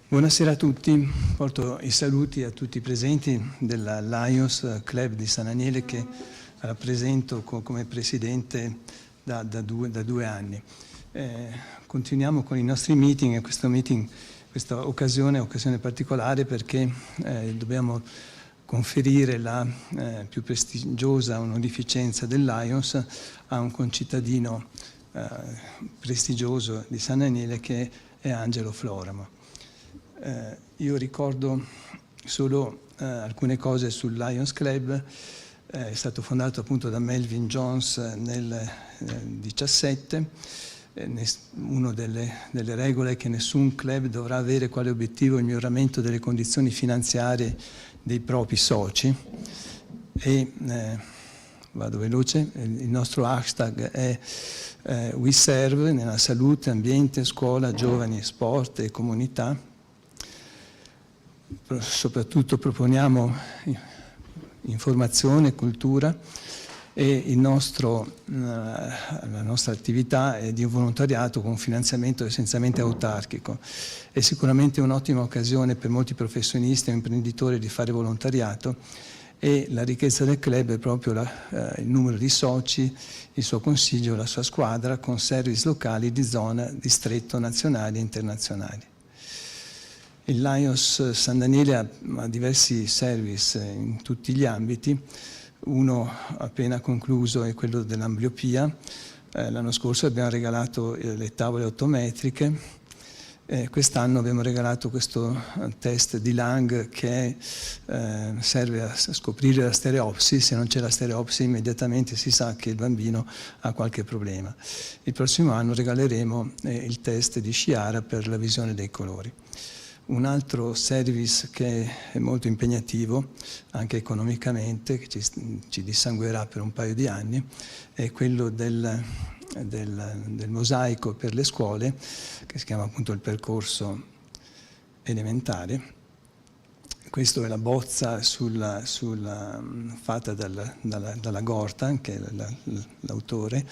Buonasera a tutti, porto i saluti a tutti i presenti della Lions Club di San Aniele che rappresento come presidente da due anni. Continuiamo con i nostri meeting e questa occasione è occasione particolare perché dobbiamo conferire la più prestigiosa onorificenza del Lions a un concittadino prestigioso di San Aniele che è Angelo Floramo. Io ricordo solo alcune cose sul Lions Club. È stato fondato appunto da Melvin Jones nel 17. Una delle regole è che nessun club dovrà avere quale obiettivo il miglioramento delle condizioni finanziarie dei propri soci. E vado veloce, il nostro hashtag è We Serve nella salute, ambiente, scuola, giovani, sport e comunità. Soprattutto proponiamo informazione, cultura e la nostra attività è di un volontariato con un finanziamento essenzialmente autarchico. È sicuramente un'ottima occasione per molti professionisti o imprenditori di fare volontariato e la ricchezza del club è proprio il numero di soci, il suo consiglio, la sua squadra con service locali di zona, distretto, nazionali e internazionali. Il Lions San Daniele ha diversi service in tutti gli ambiti, uno appena concluso è quello dell'ambliopia. L'anno scorso abbiamo regalato le tavole ottometriche, quest'anno abbiamo regalato questo test di Lang che serve a scoprire la stereopsi. Se non c'è la stereopsi immediatamente si sa che il bambino ha qualche problema. Il prossimo anno regaleremo il test di Sciara per la visione dei colori. Un altro service che è molto impegnativo, anche economicamente, che ci dissanguerà per un paio di anni, è quello del mosaico per le scuole, che si chiama appunto il percorso elementare. Questa è la bozza fatta dalla Gorta, che è l'autore,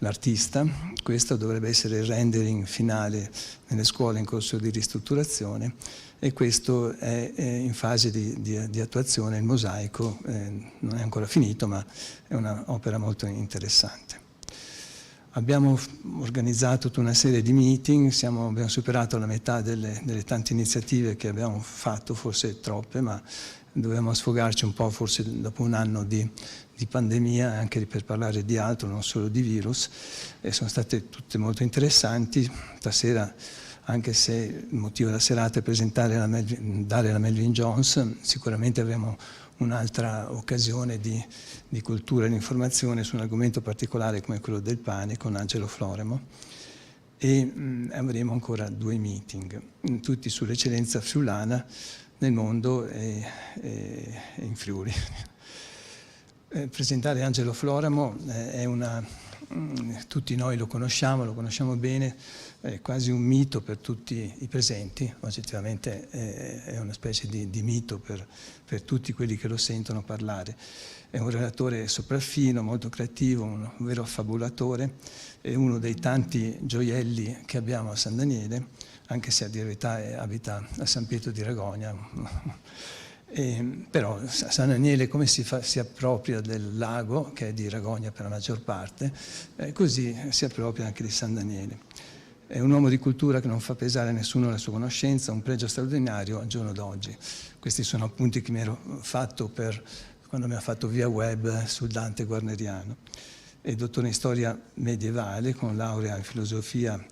l'artista. Questo dovrebbe essere il rendering finale nelle scuole in corso di ristrutturazione e questo è in fase di attuazione. Il mosaico non è ancora finito, ma è un'opera molto interessante. Abbiamo organizzato tutta una serie di meeting, abbiamo superato la metà delle tante iniziative che abbiamo fatto, forse troppe, ma dovevamo sfogarci un po', forse dopo un anno di pandemia, anche per parlare di altro, non solo di virus, e sono state tutte molto interessanti. Stasera, anche se il motivo della serata è dare la Melvin Jones, sicuramente avremo un'altra occasione di cultura e di informazione su un argomento particolare come quello del pane con Angelo Floramo e avremo ancora 2 meeting, tutti sull'eccellenza friulana nel mondo e in Friuli. Presentare Angelo Floramo tutti noi lo conosciamo bene, è quasi un mito per tutti i presenti, oggettivamente è una specie di mito per tutti quelli che lo sentono parlare. È un relatore sopraffino, molto creativo, un vero affabulatore, è uno dei tanti gioielli che abbiamo a San Daniele, anche se a dire la verità abita a San Pietro di Ragogna. Però San Daniele come si appropria del lago, che è di Ragogna per la maggior parte, così si appropria anche di San Daniele. È un uomo di cultura che non fa pesare a nessuno la sua conoscenza, un pregio straordinario al giorno d'oggi. Questi sono appunti che mi ero fatto quando mi ha fatto via web sul Dante guarneriano. È dottore in storia medievale con laurea in filologia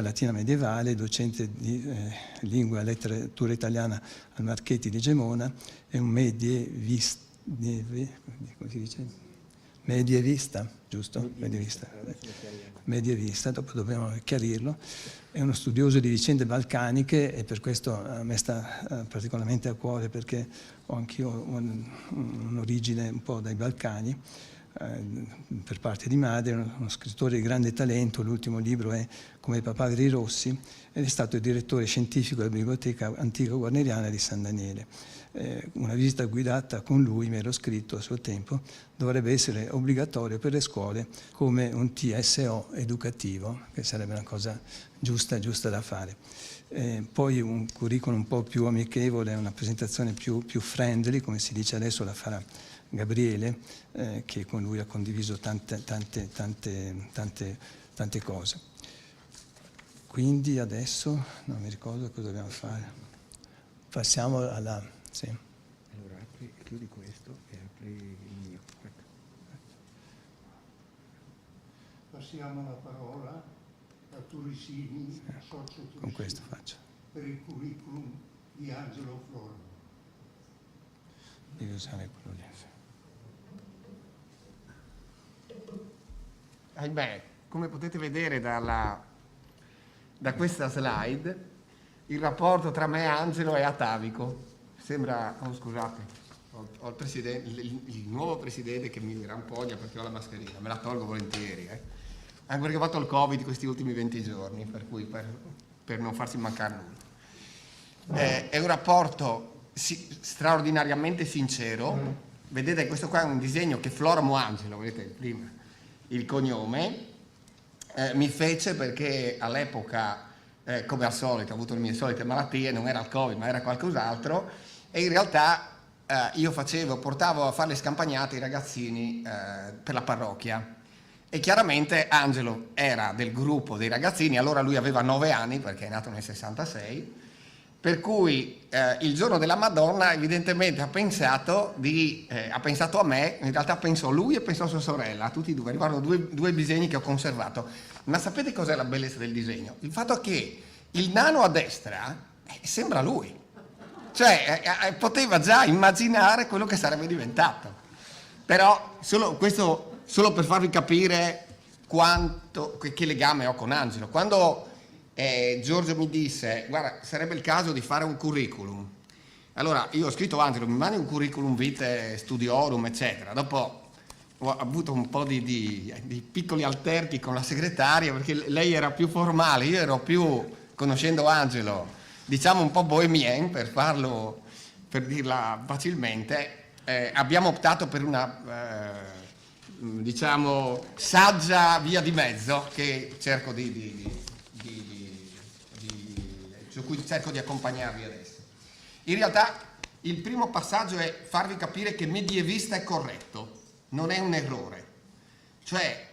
latina medievale, docente di lingua e letteratura italiana al Marchetti di Gemona, è un medievista, giusto? Medievista, dopo dobbiamo chiarirlo. È uno studioso di vicende balcaniche e per questo a me sta particolarmente a cuore perché ho anch'io un'origine un po' dai Balcani. per parte di madre, uno scrittore di grande talento. L'ultimo libro è Come i papaveri rossi, ed è stato il direttore scientifico della Biblioteca Antica Guarneriana di San Daniele. Una visita guidata con lui, mi ero scritto a suo tempo, dovrebbe essere obbligatorio per le scuole come un TSO educativo, che sarebbe una cosa giusta da fare. Poi un curriculum un po' più amichevole, una presentazione più friendly, come si dice adesso, la farà Gabriele, che con lui ha condiviso tante cose. Quindi adesso non mi ricordo cosa dobbiamo fare. Passiamo alla... Sì. Allora chiudi questo e apri il mio. Passiamo la parola a Turrisini, socio Turrisini, con questo faccio. per il curriculum di Angelo Floramo. Devi usare quello lì. Ahimè, come potete vedere da questa slide, il rapporto tra me e Angelo è atavico. Sembra, oh scusate, ho il presidente, il nuovo presidente che mi rampoglia perché ho la mascherina, me la tolgo volentieri, anche perché ho fatto il Covid questi ultimi 20 giorni, per cui per non farsi mancare nulla. È un rapporto straordinariamente sincero. Vedete, questo qua è un disegno che Floramo Angelo, vedete prima, il cognome, mi fece perché all'epoca, come al solito, ho avuto le mie solite malattie, non era il Covid ma era qualcos'altro, e in realtà io portavo a fare le scampagnate ai ragazzini per la parrocchia, e chiaramente Angelo era del gruppo dei ragazzini. Allora lui aveva 9 anni perché è nato nel 66, per cui il giorno della Madonna evidentemente ha pensato a me, in realtà pensò lui e pensò sua sorella, a tutti e due. Arrivarono due disegni che ho conservato. Ma sapete cos'è la bellezza del disegno? Il fatto che il nano a destra sembra lui, cioè poteva già immaginare quello che sarebbe diventato. Però questo solo per farvi capire che legame ho con Angelo. Quando Giorgio mi disse: guarda, sarebbe il caso di fare un curriculum, allora io ho scritto: Angelo, mi mandi un curriculum vitae studiorum eccetera. Dopo ho avuto un po' di piccoli alterchi con la segretaria, perché lei era più formale, io ero più, conoscendo Angelo, diciamo un po' bohemien, per dirla facilmente. Abbiamo optato per una diciamo saggia via di mezzo che cerco su cui cerco di accompagnarvi adesso. In realtà il primo passaggio è farvi capire che medievista è corretto, non è un errore. Cioè,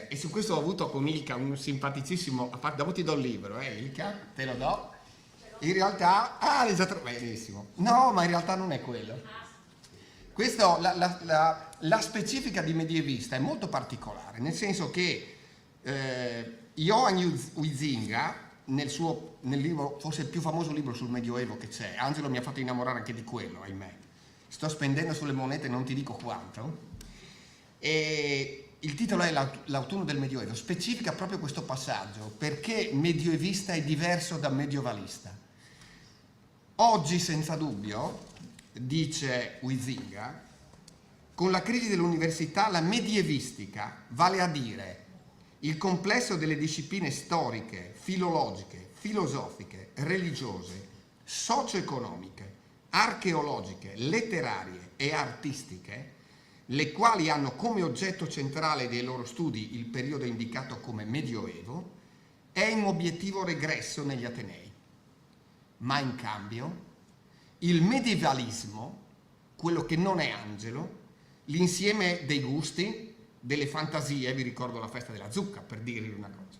e su questo ho avuto con Ilka un simpaticissimo, dopo ti do il libro, Ilka, te lo do. In realtà, l'hai già trovato, benissimo. No, ma in realtà non è quello. Questo, la specifica di medievista è molto particolare, nel senso che Johann Huizinga, nel libro, forse il più famoso libro sul Medioevo che c'è, Angelo mi ha fatto innamorare anche di quello, ahimè. Sto spendendo sulle monete, non ti dico quanto. E il titolo è L'autunno del Medioevo, specifica proprio questo passaggio, perché medievista è diverso da mediovalista. Oggi, senza dubbio, dice Huizinga, con la crisi dell'università la medievistica, vale a dire il complesso delle discipline storiche, filologiche, filosofiche, religiose, socio-economiche, archeologiche, letterarie e artistiche, le quali hanno come oggetto centrale dei loro studi il periodo indicato come Medioevo, è in obiettivo regresso negli Atenei. Ma in cambio il medievalismo, quello che non è Angelo, l'insieme dei gusti, delle fantasie, vi ricordo la festa della zucca per dirvi una cosa,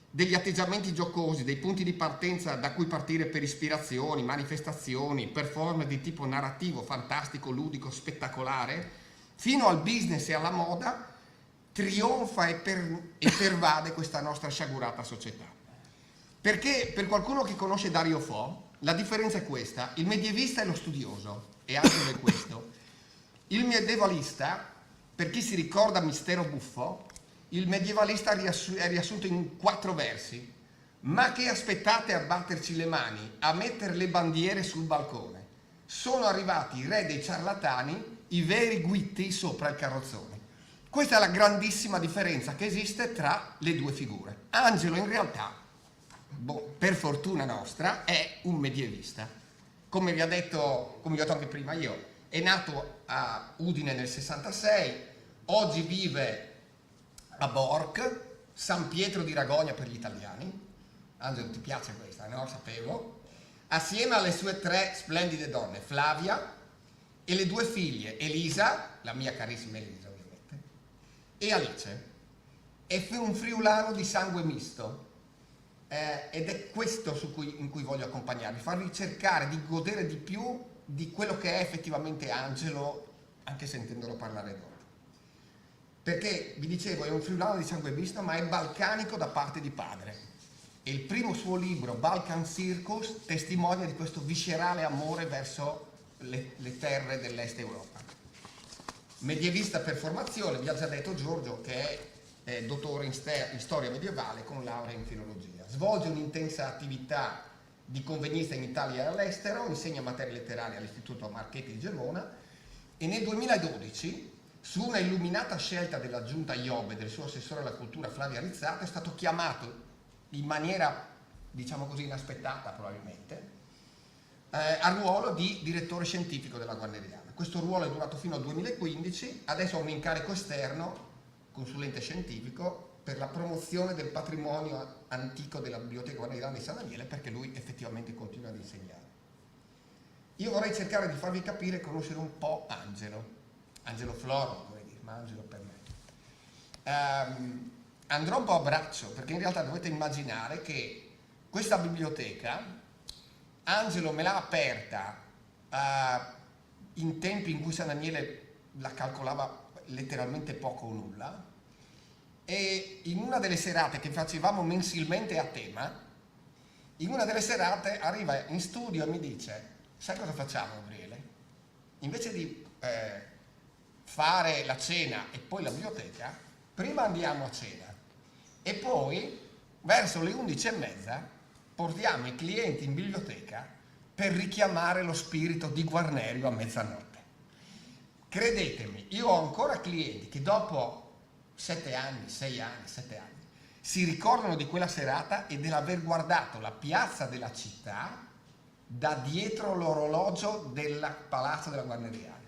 degli atteggiamenti giocosi, dei punti di partenza da cui partire per ispirazioni, manifestazioni, performance di tipo narrativo, fantastico, ludico, spettacolare, fino al business e alla moda, trionfa e pervade questa nostra sciagurata società. Perché per qualcuno che conosce Dario Fo, la differenza è questa: il medievista è lo studioso, e Angelo è questo. Il medievalista, per chi si ricorda Mistero Buffo, il medievalista è riassunto in 4 versi. Ma che aspettate a batterci le mani, a mettere le bandiere sul balcone? Sono arrivati i re dei ciarlatani i veri guitti sopra il carrozzone. Questa è la grandissima differenza che esiste tra le due figure. Angelo in realtà, per fortuna nostra, è un medievista. Come vi ho detto anche prima io, è nato a Udine nel 66, oggi vive a Borc, San Pietro di Ragogna per gli italiani. Angelo, ti piace questa, no? Sapevo. Assieme alle sue 3 splendide donne, Flavia e le 2 figlie, Elisa, la mia carissima Elisa ovviamente, e Alice. È un friulano di sangue misto, ed è questo in cui voglio accompagnarvi, farvi cercare di godere di più di quello che è effettivamente Angelo, anche sentendolo parlare dopo. Perché, vi dicevo, è un friulano di sangue misto, ma è balcanico da parte di padre. E il primo suo libro, Balkan Circus, testimonia di questo viscerale amore verso le terre dell'est Europa. Medievista per formazione, vi ha già detto Giorgio che è dottore in storia medievale con laurea in filologia. Svolge un'intensa attività di convegnista in Italia e all'estero, insegna materie letterarie all'Istituto Marchetti di Gemona e nel 2012, su una illuminata scelta della giunta Iobe del suo assessore alla cultura Flavia Rizzato, è stato chiamato in maniera, diciamo così, inaspettata probabilmente, al ruolo di direttore scientifico della Guarneriana. Questo ruolo è durato fino al 2015, adesso ha un incarico esterno, consulente scientifico, per la promozione del patrimonio antico della Biblioteca Guarneriana di San Daniele, perché lui effettivamente continua ad insegnare. Io vorrei cercare di farvi capire e conoscere un po' Angelo Floro, vorrei dire, ma Angelo per me. Andrò un po' a braccio, perché in realtà dovete immaginare che questa biblioteca Angelo me l'ha aperta in tempi in cui San Daniele la calcolava letteralmente poco o nulla, e in una delle serate che facevamo mensilmente a tema, in una delle serate arriva in studio e mi dice: sai cosa facciamo, Gabriele? Invece di fare la cena e poi la biblioteca, prima andiamo a cena e poi verso le 11:30 portiamo i clienti in biblioteca per richiamare lo spirito di Guarnerio a mezzanotte. Credetemi, io ho ancora clienti che dopo 7 anni, 6 anni, 7 anni si ricordano di quella serata e dell'aver guardato la piazza della città da dietro l'orologio del palazzo della Guarneriana.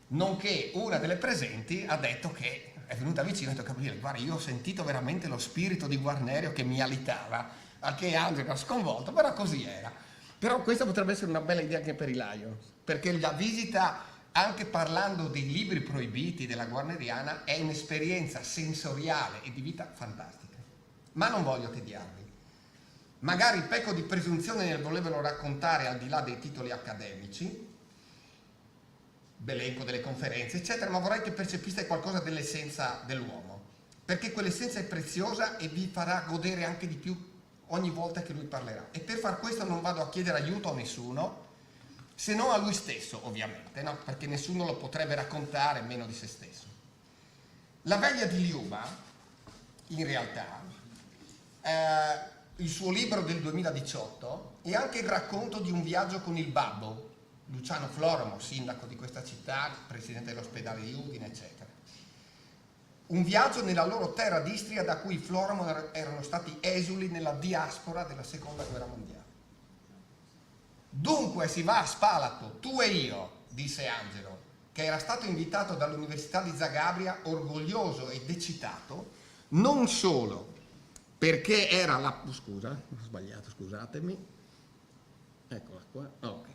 Nonché una delle presenti ha detto che è venuta vicino e ha detto: Gabriele, guarda, io ho sentito veramente lo spirito di Guarnerio che mi alitava, al che Angelo era sconvolto, però così era. Però questa potrebbe essere una bella idea anche per i Lions, perché la visita, anche parlando dei libri proibiti della Guarneriana, è un'esperienza sensoriale e di vita fantastica. Ma non voglio tediarvi. Magari pecco di presunzione nel volervelo raccontare al di là dei titoli accademici, l'elenco delle conferenze, eccetera, ma vorrei che percepiste qualcosa dell'essenza dell'uomo, perché quell'essenza è preziosa e vi farà godere anche di più ogni volta che lui parlerà. E per far questo non vado a chiedere aiuto a nessuno, se non a lui stesso, ovviamente, no? Perché nessuno lo potrebbe raccontare meno di se stesso. La veglia di Liuba, in realtà, il suo libro del 2018 è anche il racconto di un viaggio con il babbo, Luciano Floromo, sindaco di questa città, presidente dell'ospedale di Udine, eccetera. Un viaggio nella loro terra d'Istria da cui i Floromo erano stati esuli nella diaspora della seconda guerra mondiale. Dunque si va a Spalato, tu e io, disse Angelo, che era stato invitato dall'Università di Zagabria, orgoglioso ed eccitato, non solo perché era la... Scusa, ho sbagliato, scusatemi. Eccola qua, ok.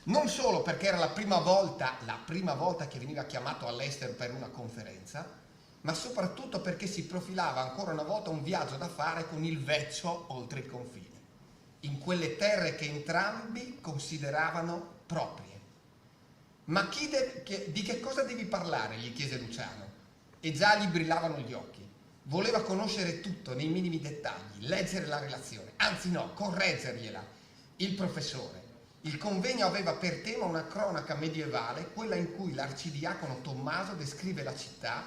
Non solo perché era la prima volta che veniva chiamato all'estero per una conferenza, ma soprattutto perché si profilava ancora una volta un viaggio da fare con il vecchio oltre il confine, in quelle terre che entrambi consideravano proprie. Ma di che cosa devi parlare? Gli chiese Luciano, e già gli brillavano gli occhi. Voleva conoscere tutto nei minimi dettagli, leggere la relazione, anzi no, correggergliela. Il professore. Il convegno aveva per tema una cronaca medievale, quella in cui l'arcidiacono Tommaso descrive la città,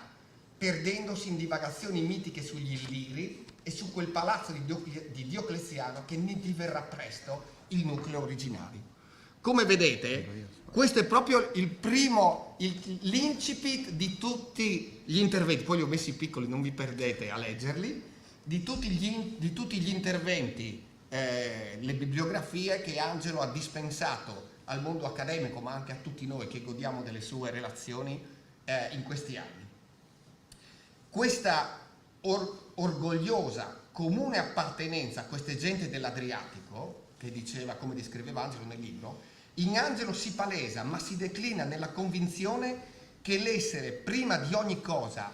perdendosi in divagazioni mitiche sugli Illiri e su quel palazzo di Diocleziano che ne diverrà presto il nucleo originario. come vedete, questo è proprio il primo, l'incipit di tutti gli interventi, poi li ho messi piccoli, non vi perdete a leggerli, di tutti gli interventi, le bibliografie che Angelo ha dispensato al mondo accademico, ma anche a tutti noi che godiamo delle sue relazioni in questi anni. Questa orgogliosa, comune appartenenza a queste genti dell'Adriatico, che diceva, come descriveva Angelo nel libro, in Angelo si palesa, ma si declina nella convinzione che l'essere prima di ogni cosa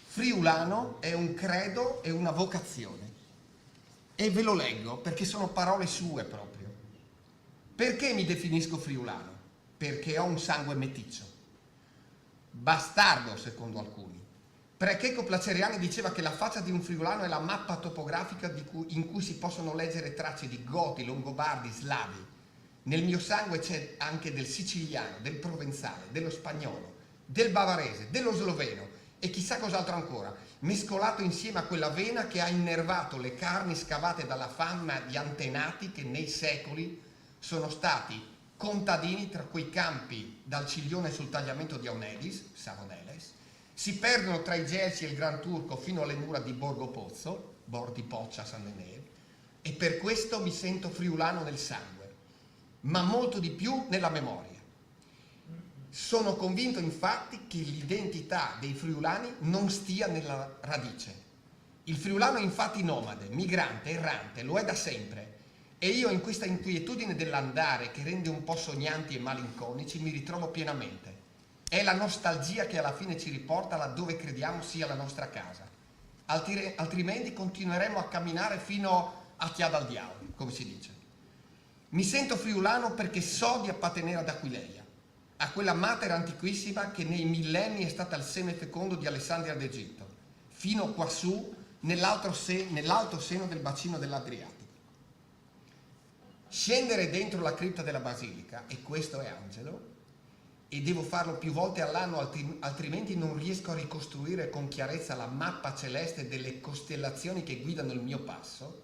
friulano è un credo e una vocazione. E ve lo leggo perché sono parole sue proprio. Perché mi definisco friulano? Perché ho un sangue meticcio. Bastardo, secondo alcuni. Precheco Placeriani diceva che la faccia di un friulano è la mappa topografica in cui si possono leggere tracce di Goti, Longobardi, Slavi. Nel mio sangue c'è anche del siciliano, del provenzale, dello spagnolo, del bavarese, dello sloveno e chissà cos'altro ancora, mescolato insieme a quella vena che ha innervato le carni scavate dalla fama di antenati che nei secoli sono stati contadini tra quei campi dal Ciglione sul tagliamento di Aunedis, Saroneles, si perdono tra i Gelsi e il Gran Turco fino alle mura di Borgo Pozzo, Bordi Poccia, San Deneve, e per questo mi sento friulano nel sangue, ma molto di più nella memoria. Sono convinto infatti che l'identità dei friulani non stia nella radice. Il friulano è infatti nomade, migrante, errante, lo è da sempre, e io in questa inquietudine dell'andare che rende un po' sognanti e malinconici mi ritrovo pienamente. È la nostalgia che alla fine ci riporta laddove crediamo sia la nostra casa. Altrimenti continueremo a camminare fino a Chiada al Diavolo, come si dice. Mi sento friulano perché so di appartenere ad Aquileia, a quella mater antiquissima che nei millenni è stata il seme fecondo di Alessandria d'Egitto, fino quassù nell'alto seno del bacino dell'Adriatico. Scendere dentro la cripta della basilica, e questo è Angelo, e devo farlo più volte all'anno, altrimenti non riesco a ricostruire con chiarezza la mappa celeste delle costellazioni che guidano il mio passo,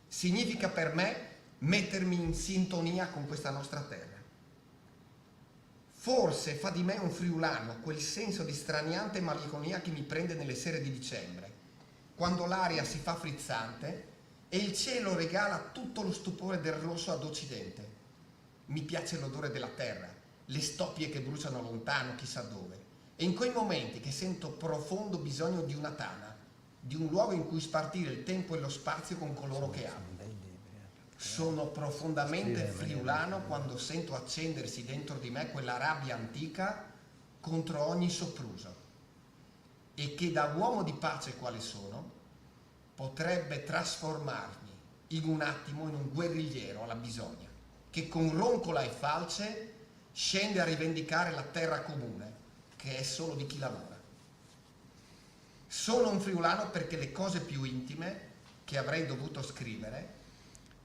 significa per me mettermi in sintonia con questa nostra terra. Forse fa di me un friulano quel senso di straniante malinconia che mi prende nelle sere di dicembre, quando l'aria si fa frizzante e il cielo regala tutto lo stupore del rosso ad occidente. Mi piace l'odore della terra, le stoppie che bruciano lontano chissà dove, e in quei momenti che sento profondo bisogno di una tana, di un luogo in cui spartire il tempo e lo spazio con coloro che amo. Sono profondamente friulano quando sento accendersi dentro di me quella rabbia antica contro ogni sopruso e che da uomo di pace quale sono potrebbe trasformarmi in un attimo in un guerrigliero alla bisogna che con roncola e falce scende a rivendicare la terra comune che è solo di chi lavora. Sono un friulano perché le cose più intime che avrei dovuto scrivere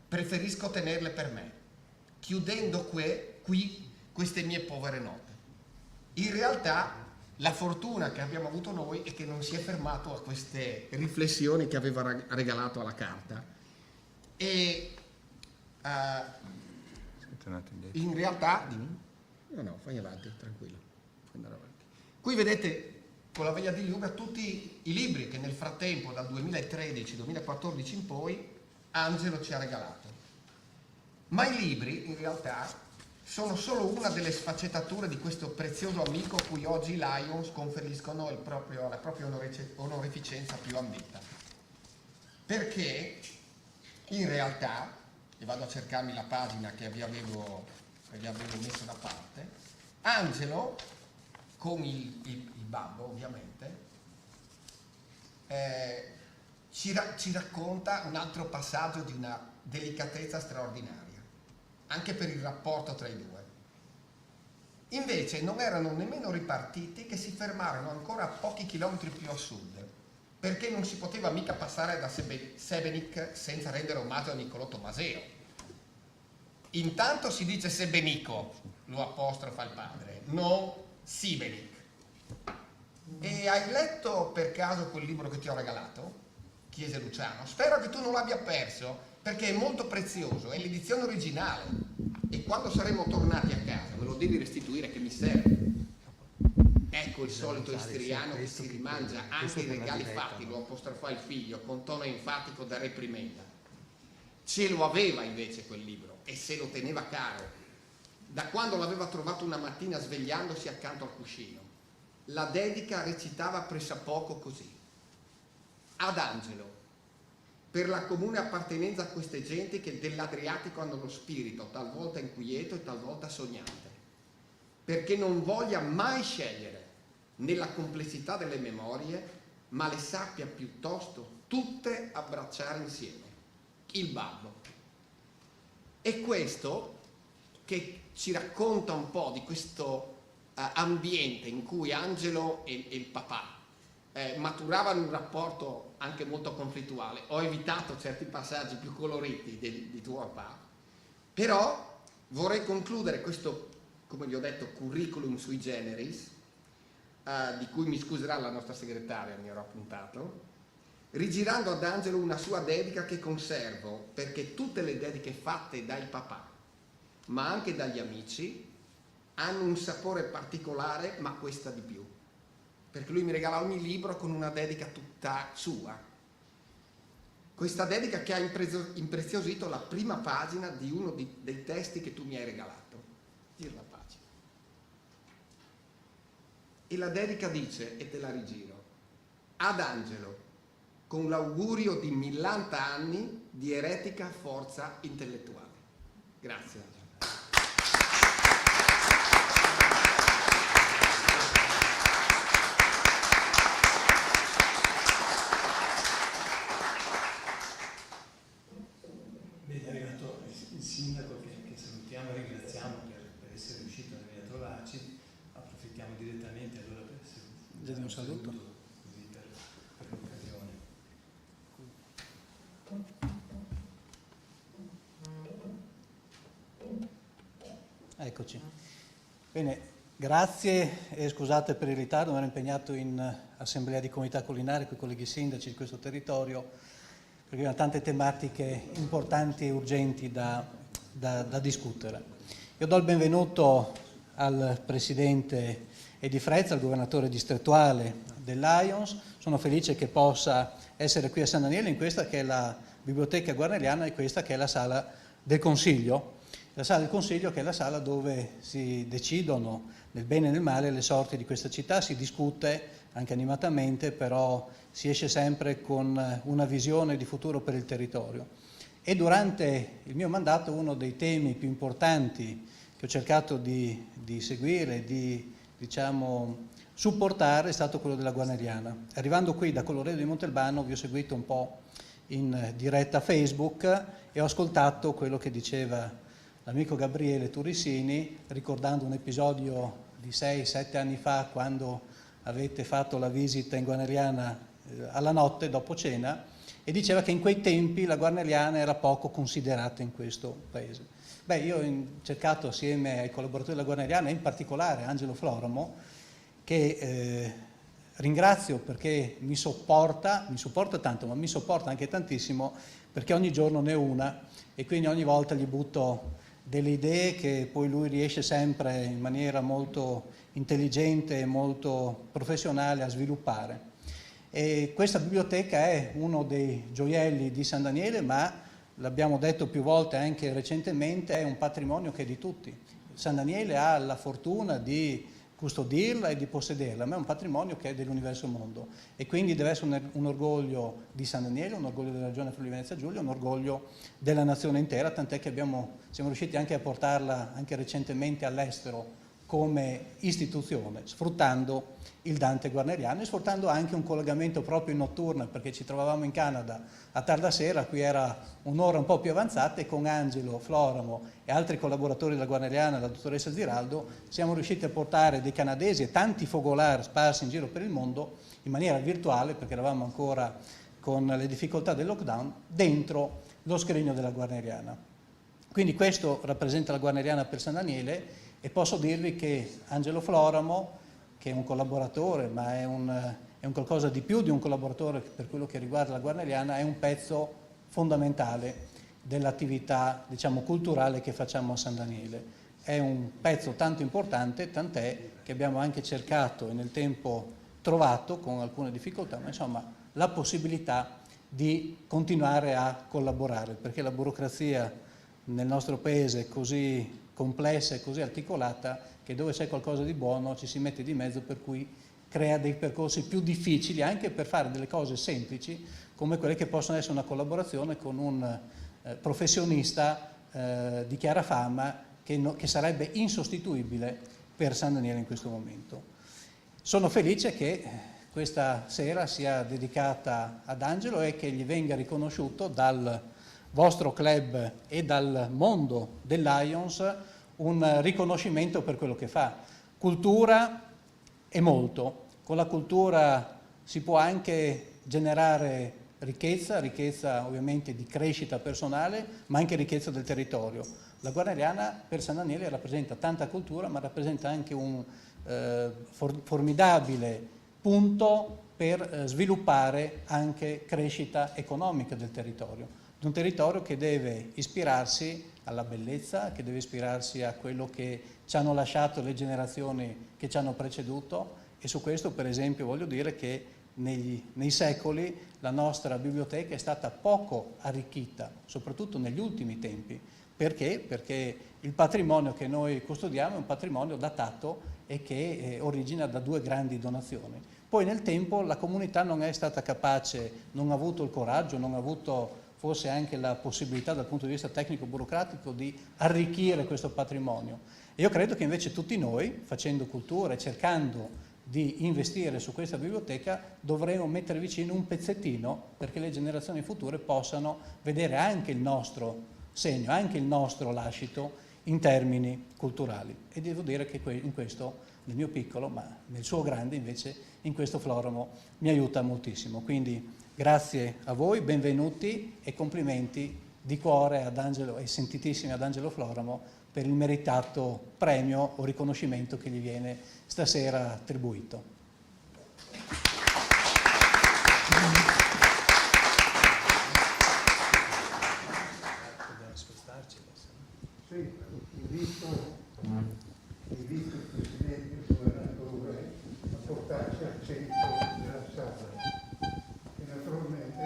preferisco tenerle per me, chiudendo qui queste mie povere note. In realtà la fortuna che abbiamo avuto noi è che non si è fermato a queste riflessioni che aveva regalato alla carta. E in realtà... No, fai avanti, tranquillo. Puoi andare avanti. Qui vedete con la veglia di Liuga tutti i libri che nel frattempo, dal 2013-2014 in poi, Angelo ci ha regalato. Ma i libri, in realtà, sono solo una delle sfaccettature di questo prezioso amico a cui oggi i Lions conferiscono la propria onorificenza più ambita. Perché, in realtà, e vado a cercarmi la pagina che vi avevo messo da parte, Angelo, con il babbo ovviamente, ci racconta un altro passaggio di una delicatezza straordinaria, anche per il rapporto tra i due. Invece non erano nemmeno ripartiti che si fermarono ancora a pochi chilometri più a sud, perché non si poteva mica passare da Sebenik senza rendere omaggio a Niccolò Tomaseo. Intanto si dice Sebenico, lo apostrofa il padre, non Sibenik. E hai letto per caso quel libro che ti ho regalato? Chiese Luciano. Spero che tu non l'abbia perso, perché è molto prezioso, è l'edizione originale e quando saremo tornati a casa me lo devi restituire che mi serve. Ecco il solito istriano che si rimangia anche i regali fatti, lo apostrofò il figlio con tono enfatico da reprimenda. Ce lo aveva invece quel libro e se lo teneva caro, da quando l'aveva trovato una mattina svegliandosi accanto al cuscino. La dedica recitava pressappoco così: ad Angelo, per la comune appartenenza a queste genti che dell'Adriatico hanno lo spirito talvolta inquieto e talvolta sognante, perché non voglia mai scegliere nella complessità delle memorie, ma le sappia piuttosto tutte abbracciare insieme. Il babbo. E questo che ci racconta un po' di questo ambiente in cui Angelo e il papà maturavano un rapporto anche molto conflittuale. Ho evitato certi passaggi più coloriti di tuo papà, però vorrei concludere questo, come vi ho detto, curriculum sui generis, di cui mi scuserà la nostra segretaria, mi ero appuntato, rigirando ad Angelo una sua dedica che conservo, perché tutte le dediche fatte dai papà, ma anche dagli amici, hanno un sapore particolare, ma questa di più, perché lui mi regala ogni libro con una dedica tutta sua. Questa dedica che ha impreziosito la prima pagina di uno dei testi che tu mi hai regalato. Gira la pagina. E la dedica dice, e te la rigiro: ad Angelo, con l'augurio di 1000 anni di eretica forza intellettuale. Grazie Angelo. Bene, è arrivato il sindaco che salutiamo e ringraziamo per essere riuscito a venire a trovarci. Approfittiamo direttamente allora per essere un saluto così per l'occasione. Eccoci. Bene, grazie e scusate per il ritardo, mi ero impegnato in assemblea di comunità culinaria con i colleghi sindaci di questo territorio, perché erano tante tematiche importanti e urgenti da discutere. Io do il benvenuto al presidente Edi Frezza, al governatore distrettuale del Lions. Sono felice che possa essere qui a San Daniele in questa che è la biblioteca guarneriana e questa che è la sala del Consiglio. La sala del Consiglio che è la sala dove si decidono nel bene e nel male le sorti di questa città, si discute anche animatamente, però si esce sempre con una visione di futuro per il territorio. E durante il mio mandato uno dei temi più importanti che ho cercato di seguire, di supportare, è stato quello della guarneriana. Arrivando qui da Colloredo di Montalbano vi ho seguito un po' in diretta Facebook e ho ascoltato quello che diceva l'amico Gabriele Turrisini, ricordando un episodio di 6-7 anni fa quando avete fatto la visita in guarneriana alla notte dopo cena, e diceva che in quei tempi la guarneriana era poco considerata in questo paese. Beh, io ho cercato assieme ai collaboratori della guarneriana, in particolare Angelo Floramo, che ringrazio perché mi sopporta tanto, ma mi sopporta anche tantissimo perché ogni giorno ne è una e quindi ogni volta gli butto delle idee che poi lui riesce sempre in maniera molto intelligente e molto professionale a sviluppare. E questa biblioteca è uno dei gioielli di San Daniele, ma l'abbiamo detto più volte anche recentemente, è un patrimonio che è di tutti. San Daniele ha la fortuna di custodirla e di possederla, ma è un patrimonio che è dell'universo mondo e quindi deve essere un orgoglio di San Daniele, un orgoglio della regione Friuli Venezia Giulia, un orgoglio della nazione intera, tant'è che siamo riusciti anche a portarla anche recentemente all'estero come istituzione, sfruttando il Dante guarneriano e sfruttando anche un collegamento proprio in notturna, perché ci trovavamo in Canada a tarda sera, qui era un'ora un po' più avanzata e con Angelo Floramo e altri collaboratori della guarneriana, la dottoressa Ziraldo, siamo riusciti a portare dei canadesi e tanti focolari sparsi in giro per il mondo in maniera virtuale, perché eravamo ancora con le difficoltà del lockdown, dentro lo scrigno della guarneriana. Quindi questo rappresenta la guarneriana per San Daniele e posso dirvi che Angelo Floramo, che è un collaboratore, ma è un qualcosa di più di un collaboratore per quello che riguarda la guarneriana, è un pezzo fondamentale dell'attività, diciamo, culturale che facciamo a San Daniele. È un pezzo tanto importante, tant'è che abbiamo anche cercato e nel tempo trovato, con alcune difficoltà, ma insomma, la possibilità di continuare a collaborare, perché la burocrazia nel nostro paese è così complessa e così articolata che dove c'è qualcosa di buono ci si mette di mezzo, per cui crea dei percorsi più difficili anche per fare delle cose semplici come quelle che possono essere una collaborazione con un professionista di chiara fama che sarebbe insostituibile per San Daniele in questo momento. Sono felice che questa sera sia dedicata ad Angelo e che gli venga riconosciuto dal vostro club e dal mondo del Lions un riconoscimento per quello che fa. Cultura e molto. Con la cultura si può anche generare ricchezza ovviamente di crescita personale, ma anche ricchezza del territorio. La Guarneriana per San Daniele rappresenta tanta cultura, ma rappresenta anche un formidabile punto per sviluppare anche crescita economica del territorio. Di un territorio che deve ispirarsi alla bellezza, che deve ispirarsi a quello che ci hanno lasciato le generazioni che ci hanno preceduto, e su questo per esempio voglio dire che nei secoli la nostra biblioteca è stata poco arricchita, soprattutto negli ultimi tempi. Perché? Perché il patrimonio che noi custodiamo è un patrimonio datato e che origina da 2 grandi donazioni. Poi nel tempo la comunità non è stata capace, non ha avuto il coraggio, non ha avuto forse anche la possibilità dal punto di vista tecnico-burocratico di arricchire questo patrimonio. E io credo che invece tutti noi, facendo cultura e cercando di investire su questa biblioteca, dovremo mettere vicino un pezzettino perché le generazioni future possano vedere anche il nostro segno, anche il nostro lascito in termini culturali. E devo dire che in questo, nel mio piccolo, ma nel suo grande invece, in questo Floramo mi aiuta moltissimo. Quindi grazie a voi, benvenuti e complimenti di cuore ad Angelo e sentitissimi ad Angelo Floramo per il meritato premio o riconoscimento che gli viene stasera attribuito. Sì, invito il Presidente e il Governatore a portarsi al centro della sala e naturalmente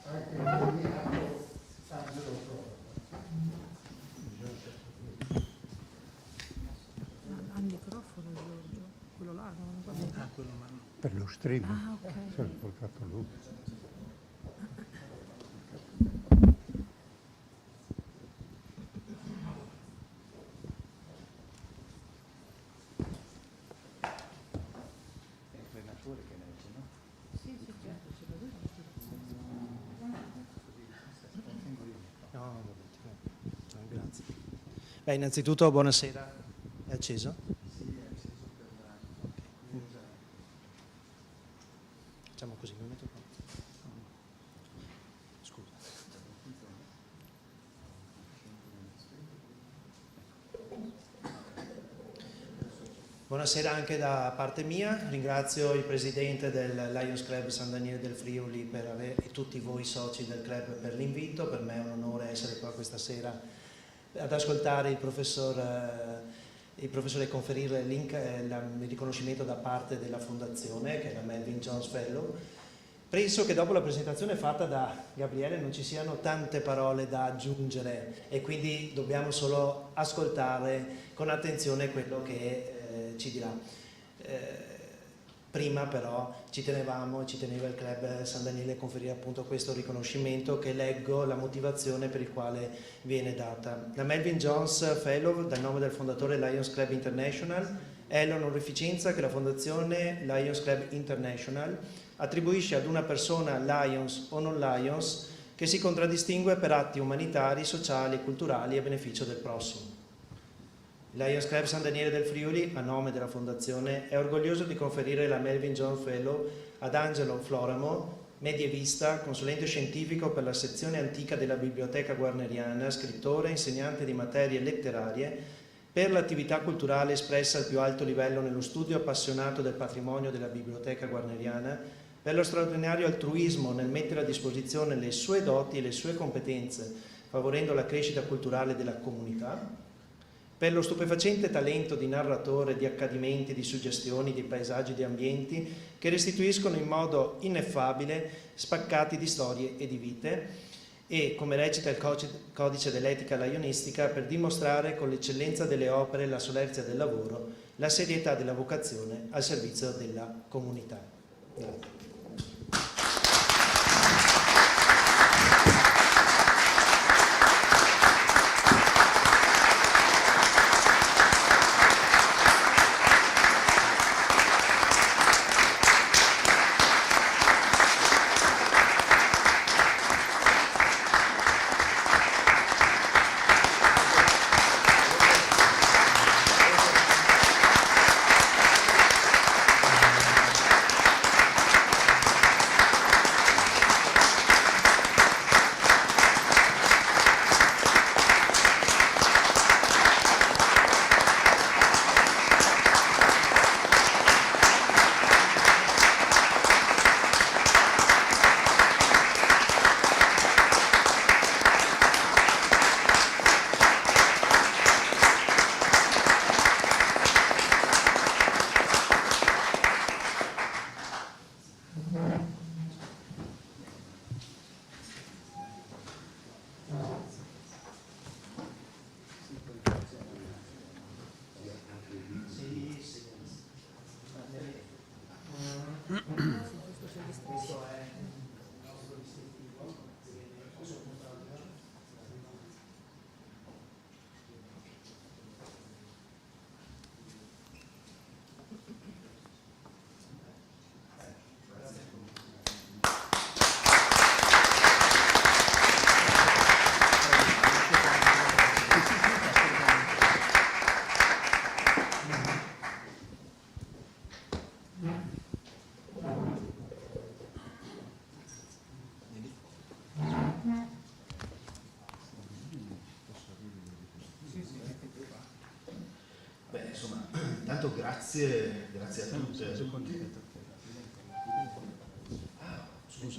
anche il nominato Angelo Floramo. Al microfono Giorgio, quello là, non guarda. Quello Per lo streaming. Ah, ok. Se l'ha portato lui. No, grazie. Beh, innanzitutto buonasera. È acceso? Sì, è acceso per la... Facciamo così, mi metto qua. Scusa. Buonasera anche da parte mia, ringrazio il presidente del Lions Club San Daniele del Friuli e tutti voi soci del club per l'invito. Per me è un onore essere qua questa sera ad ascoltare il professore e conferire il riconoscimento da parte della fondazione, che è la Melvin Jones Fellow. Penso che dopo la presentazione fatta da Gabriele non ci siano tante parole da aggiungere e quindi dobbiamo solo ascoltare con attenzione quello che ci dirà. Prima però ci teneva il club San Daniele a conferire appunto questo riconoscimento, che leggo la motivazione per il quale viene data. La Melvin Jones Fellow, dal nome del fondatore Lions Club International, è l'onorificenza che la fondazione Lions Club International attribuisce ad una persona Lions o non Lions che si contraddistingue per atti umanitari, sociali, culturali a beneficio del prossimo. Il Lions Club San Daniele del Friuli, a nome della fondazione, è orgoglioso di conferire la Melvin Jones Fellow ad Angelo Floramo, medievista, consulente scientifico per la sezione antica della Biblioteca Guarneriana, scrittore, insegnante di materie letterarie, per l'attività culturale espressa al più alto livello nello studio appassionato del patrimonio della Biblioteca Guarneriana, per lo straordinario altruismo nel mettere a disposizione le sue doti e le sue competenze favorendo la crescita culturale della comunità, per lo stupefacente talento di narratore di accadimenti, di suggestioni, di paesaggi, di ambienti che restituiscono in modo ineffabile spaccati di storie e di vite, e, come recita il codice dell'etica laionistica, per dimostrare con l'eccellenza delle opere, la solerzia del lavoro, la serietà della vocazione al servizio della comunità. Grazie. Intanto grazie a tutte. Scusa,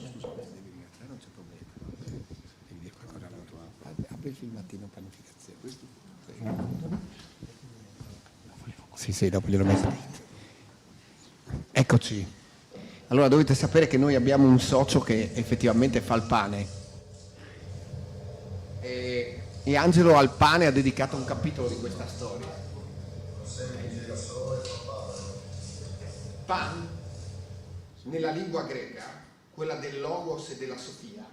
devi ringraziare, non c'è problema. Devi dire qualcosa alla tua. Apri il filmatino panificazione. Sì, dopo glielo metto. Eccoci. Allora dovete sapere che noi abbiamo un socio che effettivamente fa il pane. E Angelo al pane ha dedicato un capitolo di questa storia. Pan, nella lingua greca, quella del logos e della Sofia,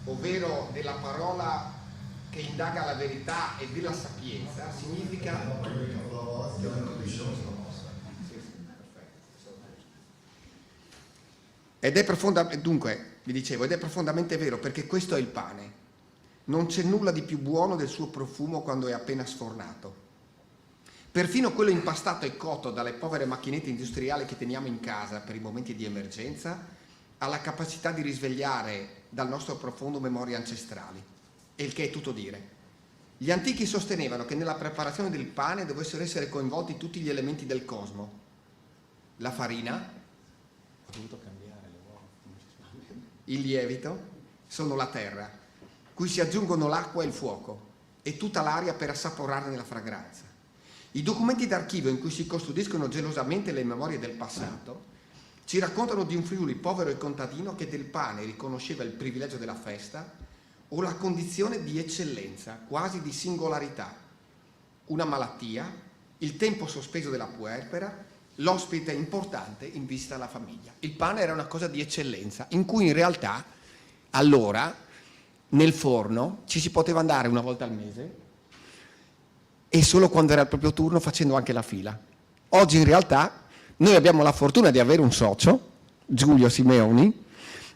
ovvero della parola che indaga la verità e della sapienza, significa ed è profondamente vero, perché questo è il pane. Non c'è nulla di più buono del suo profumo quando è appena sfornato. Perfino quello impastato e cotto dalle povere macchinette industriali che teniamo in casa per i momenti di emergenza ha la capacità di risvegliare dal nostro profondo memorie ancestrali, e il che è tutto dire. Gli antichi sostenevano che nella preparazione del pane dovessero essere coinvolti tutti gli elementi del cosmo. La farina, ho dovuto cambiare le uova, il lievito, sono la terra, cui si aggiungono l'acqua e il fuoco, e tutta l'aria per assaporarne la fragranza. I documenti d'archivio in cui si custodiscono gelosamente le memorie del passato ci raccontano di un Friuli povero e contadino che del pane riconosceva il privilegio della festa o la condizione di eccellenza, quasi di singolarità, una malattia, il tempo sospeso della puerpera, l'ospite importante in vista alla famiglia. Il pane era una cosa di eccellenza, in cui in realtà allora nel forno ci si poteva andare una volta al mese e solo quando era il proprio turno, facendo anche la fila. Oggi in realtà noi abbiamo la fortuna di avere un socio, Giulio Simeoni,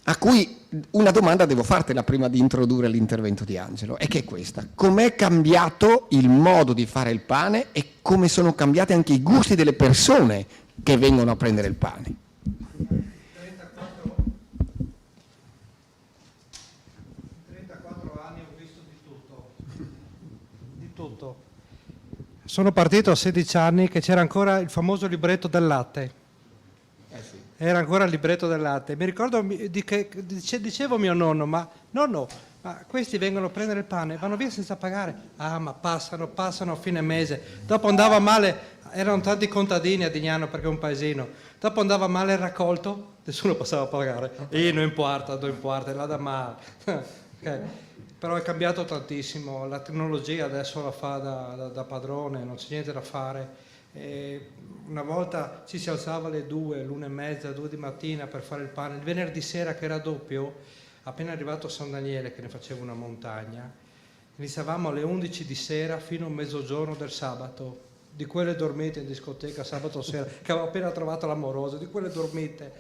a cui una domanda devo fartela prima di introdurre l'intervento di Angelo, e che è questa: com'è cambiato il modo di fare il pane e come sono cambiati anche i gusti delle persone che vengono a prendere il pane? 34 anni ho visto di tutto. Sono partito a 16 anni che c'era ancora il famoso libretto del latte. Era ancora il libretto del latte. Mi ricordo che dicevo a mio nonno: ma nonno, ma questi vengono a prendere il pane, vanno via senza pagare. Ah, ma passano a fine mese. Dopo andava male, erano tanti contadini a Dignano perché è un paesino. Dopo andava male il raccolto, nessuno passava a pagare. E non importa, là da male. Okay. Però è cambiato tantissimo, la tecnologia adesso la fa da padrone, non c'è niente da fare. Una volta ci si alzava alle 2, l'1:30, 2 di mattina per fare il pane. Il venerdì sera, che era doppio, appena arrivato a San Daniele, che ne faceva una montagna, iniziavamo alle 11 di sera fino a mezzogiorno del sabato. Di quelle dormite in discoteca sabato sera, che avevo appena trovato l'amoroso, di quelle dormite.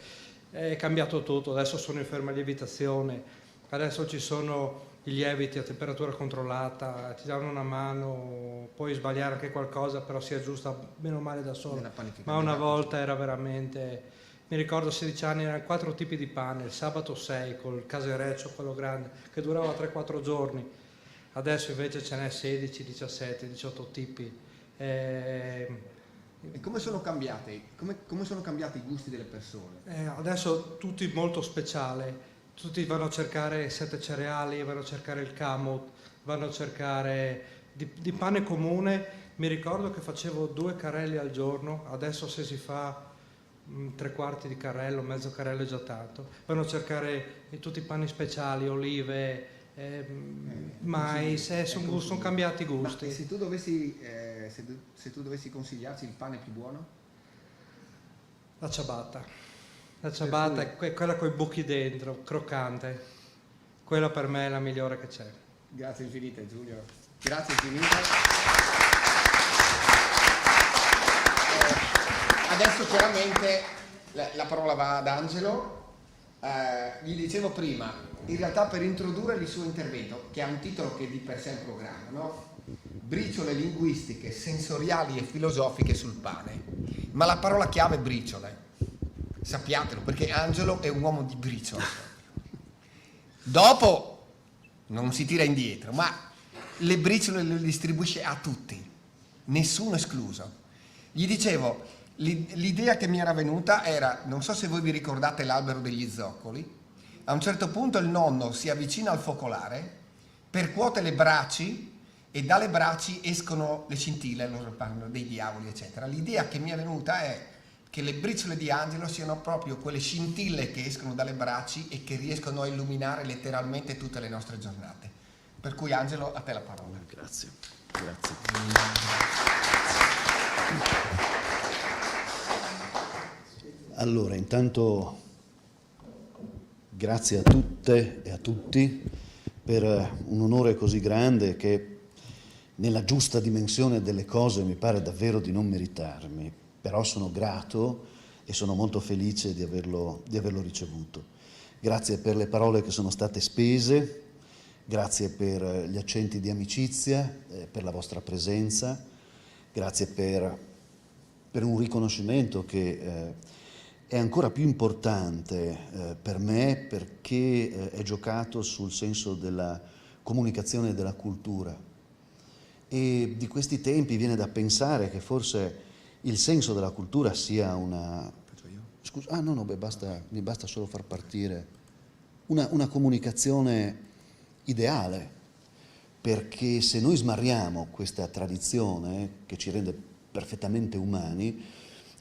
È cambiato tutto, adesso sono in ferma lievitazione, adesso ci sono i lieviti a temperatura controllata, ti danno una mano, puoi sbagliare anche qualcosa, però si aggiusta bene o male da solo. Ma una volta era veramente, mi ricordo a 16 anni erano 4 tipi di pane, il sabato 6 col casereccio, quello grande, che durava 3-4 giorni, adesso invece ce n'è 16, 17, 18 tipi. E come sono cambiati? Come sono cambiati i gusti delle persone? Adesso tutti molto speciale. Tutti vanno a cercare 7 cereali, vanno a cercare il camut, vanno a cercare di pane comune. Mi ricordo che facevo 2 carrelli al giorno, adesso se si fa 3/4 di carrello, mezzo carrello è già tanto. Vanno a cercare tutti i pani speciali, olive, mais, sono cambiati i gusti. Ma se tu dovessi consigliarci il pane più buono? La ciabatta. La ciabatta è quella con i buchi dentro, croccante. Quella per me è la migliore che c'è. Grazie infinite Giulio. Grazie infinite. Adesso chiaramente la parola va ad Angelo. Gli dicevo prima, in realtà per introdurre il suo intervento, che ha un titolo che di per sé è un programma, no? Briciole linguistiche, sensoriali e filosofiche sul pane. Ma la parola chiave è briciole. Sappiatelo, perché Angelo è un uomo di briciole. Dopo non si tira indietro, ma le briciole le distribuisce a tutti, nessuno escluso. Gli dicevo, l'idea che mi era venuta era, non so se voi vi ricordate l'albero degli zoccoli, a un certo punto il nonno si avvicina al focolare, percuote le braci e dalle braci escono le scintille, loro parlano dei diavoli, eccetera. L'idea che mi è venuta è che le briciole di Angelo siano proprio quelle scintille che escono dalle braci e che riescono a illuminare letteralmente tutte le nostre giornate. Per cui Angelo, a te la parola. Grazie. Allora, intanto grazie a tutte e a tutti per un onore così grande che nella giusta dimensione delle cose mi pare davvero di non meritarmi. Però sono grato e sono molto felice di averlo ricevuto. Grazie per le parole che sono state spese, grazie per gli accenti di amicizia, per la vostra presenza, grazie per un riconoscimento che è ancora più importante per me perché è giocato sul senso della comunicazione e della cultura. E di questi tempi viene da pensare che forse il senso della cultura sia una... Scusa, mi basta solo far partire una comunicazione ideale, perché se noi smarriamo questa tradizione che ci rende perfettamente umani,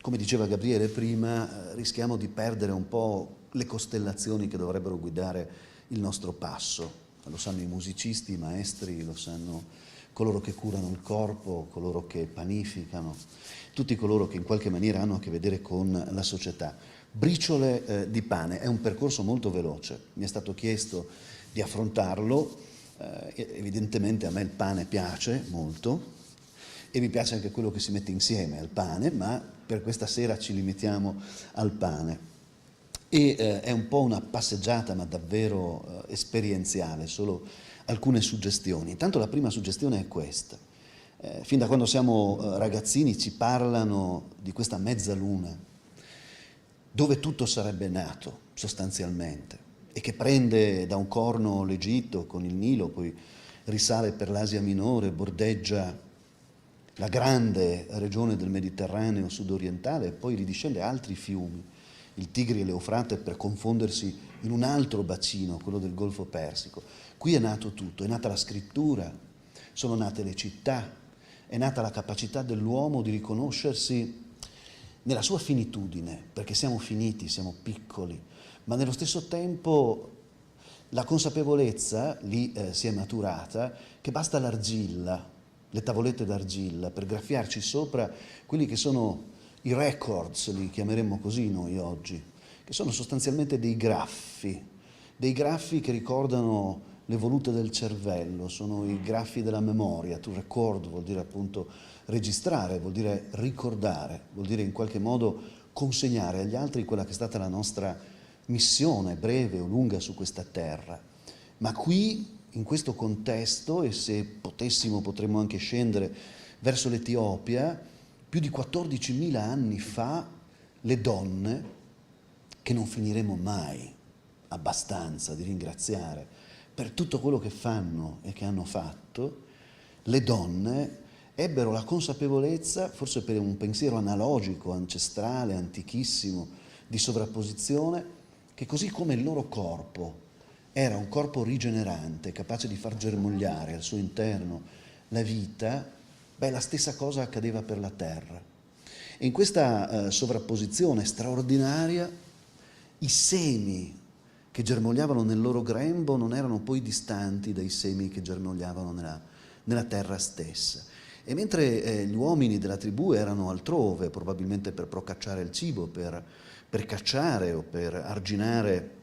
come diceva Gabriele prima, rischiamo di perdere un po' le costellazioni che dovrebbero guidare il nostro passo. Lo sanno i musicisti, i maestri, lo sanno coloro che curano il corpo, coloro che panificano, tutti coloro che in qualche maniera hanno a che vedere con la società. Briciole di pane è un percorso molto veloce, mi è stato chiesto di affrontarlo, evidentemente a me il pane piace molto e mi piace anche quello che si mette insieme al pane, ma per questa sera ci limitiamo al pane. E è un po' una passeggiata ma davvero esperienziale, solo alcune suggestioni. Intanto la prima suggestione è questa. Fin da quando siamo ragazzini ci parlano di questa mezzaluna, dove tutto sarebbe nato sostanzialmente, e che prende da un corno l'Egitto con il Nilo, poi risale per l'Asia Minore, bordeggia la grande regione del Mediterraneo sudorientale e poi ridiscende altri fiumi il Tigri e l'Eufrate per confondersi in un altro bacino, quello del Golfo Persico. Qui è nato tutto, è nata la scrittura, sono nate le città, è nata la capacità dell'uomo di riconoscersi nella sua finitudine, perché siamo finiti, siamo piccoli, ma nello stesso tempo la consapevolezza lì si è maturata che basta l'argilla, le tavolette d'argilla, per graffiarci sopra quelli che sono i records, li chiameremmo così noi oggi, che sono sostanzialmente dei graffi che ricordano le volute del cervello, sono i graffi della memoria. To record vuol dire appunto registrare, vuol dire ricordare, vuol dire in qualche modo consegnare agli altri quella che è stata la nostra missione, breve o lunga, su questa terra. Ma qui, in questo contesto, e se potessimo potremmo anche scendere verso l'Etiopia, più di 14.000 anni fa le donne, che non finiremo mai abbastanza di ringraziare per tutto quello che fanno e che hanno fatto, le donne ebbero la consapevolezza, forse per un pensiero analogico, ancestrale, antichissimo, di sovrapposizione, che così come il loro corpo era un corpo rigenerante, capace di far germogliare al suo interno la vita, la stessa cosa accadeva per la terra. E in questa sovrapposizione straordinaria, i semi che germogliavano nel loro grembo non erano poi distanti dai semi che germogliavano nella terra stessa. E mentre gli uomini della tribù erano altrove, probabilmente per procacciare il cibo, per cacciare o per arginare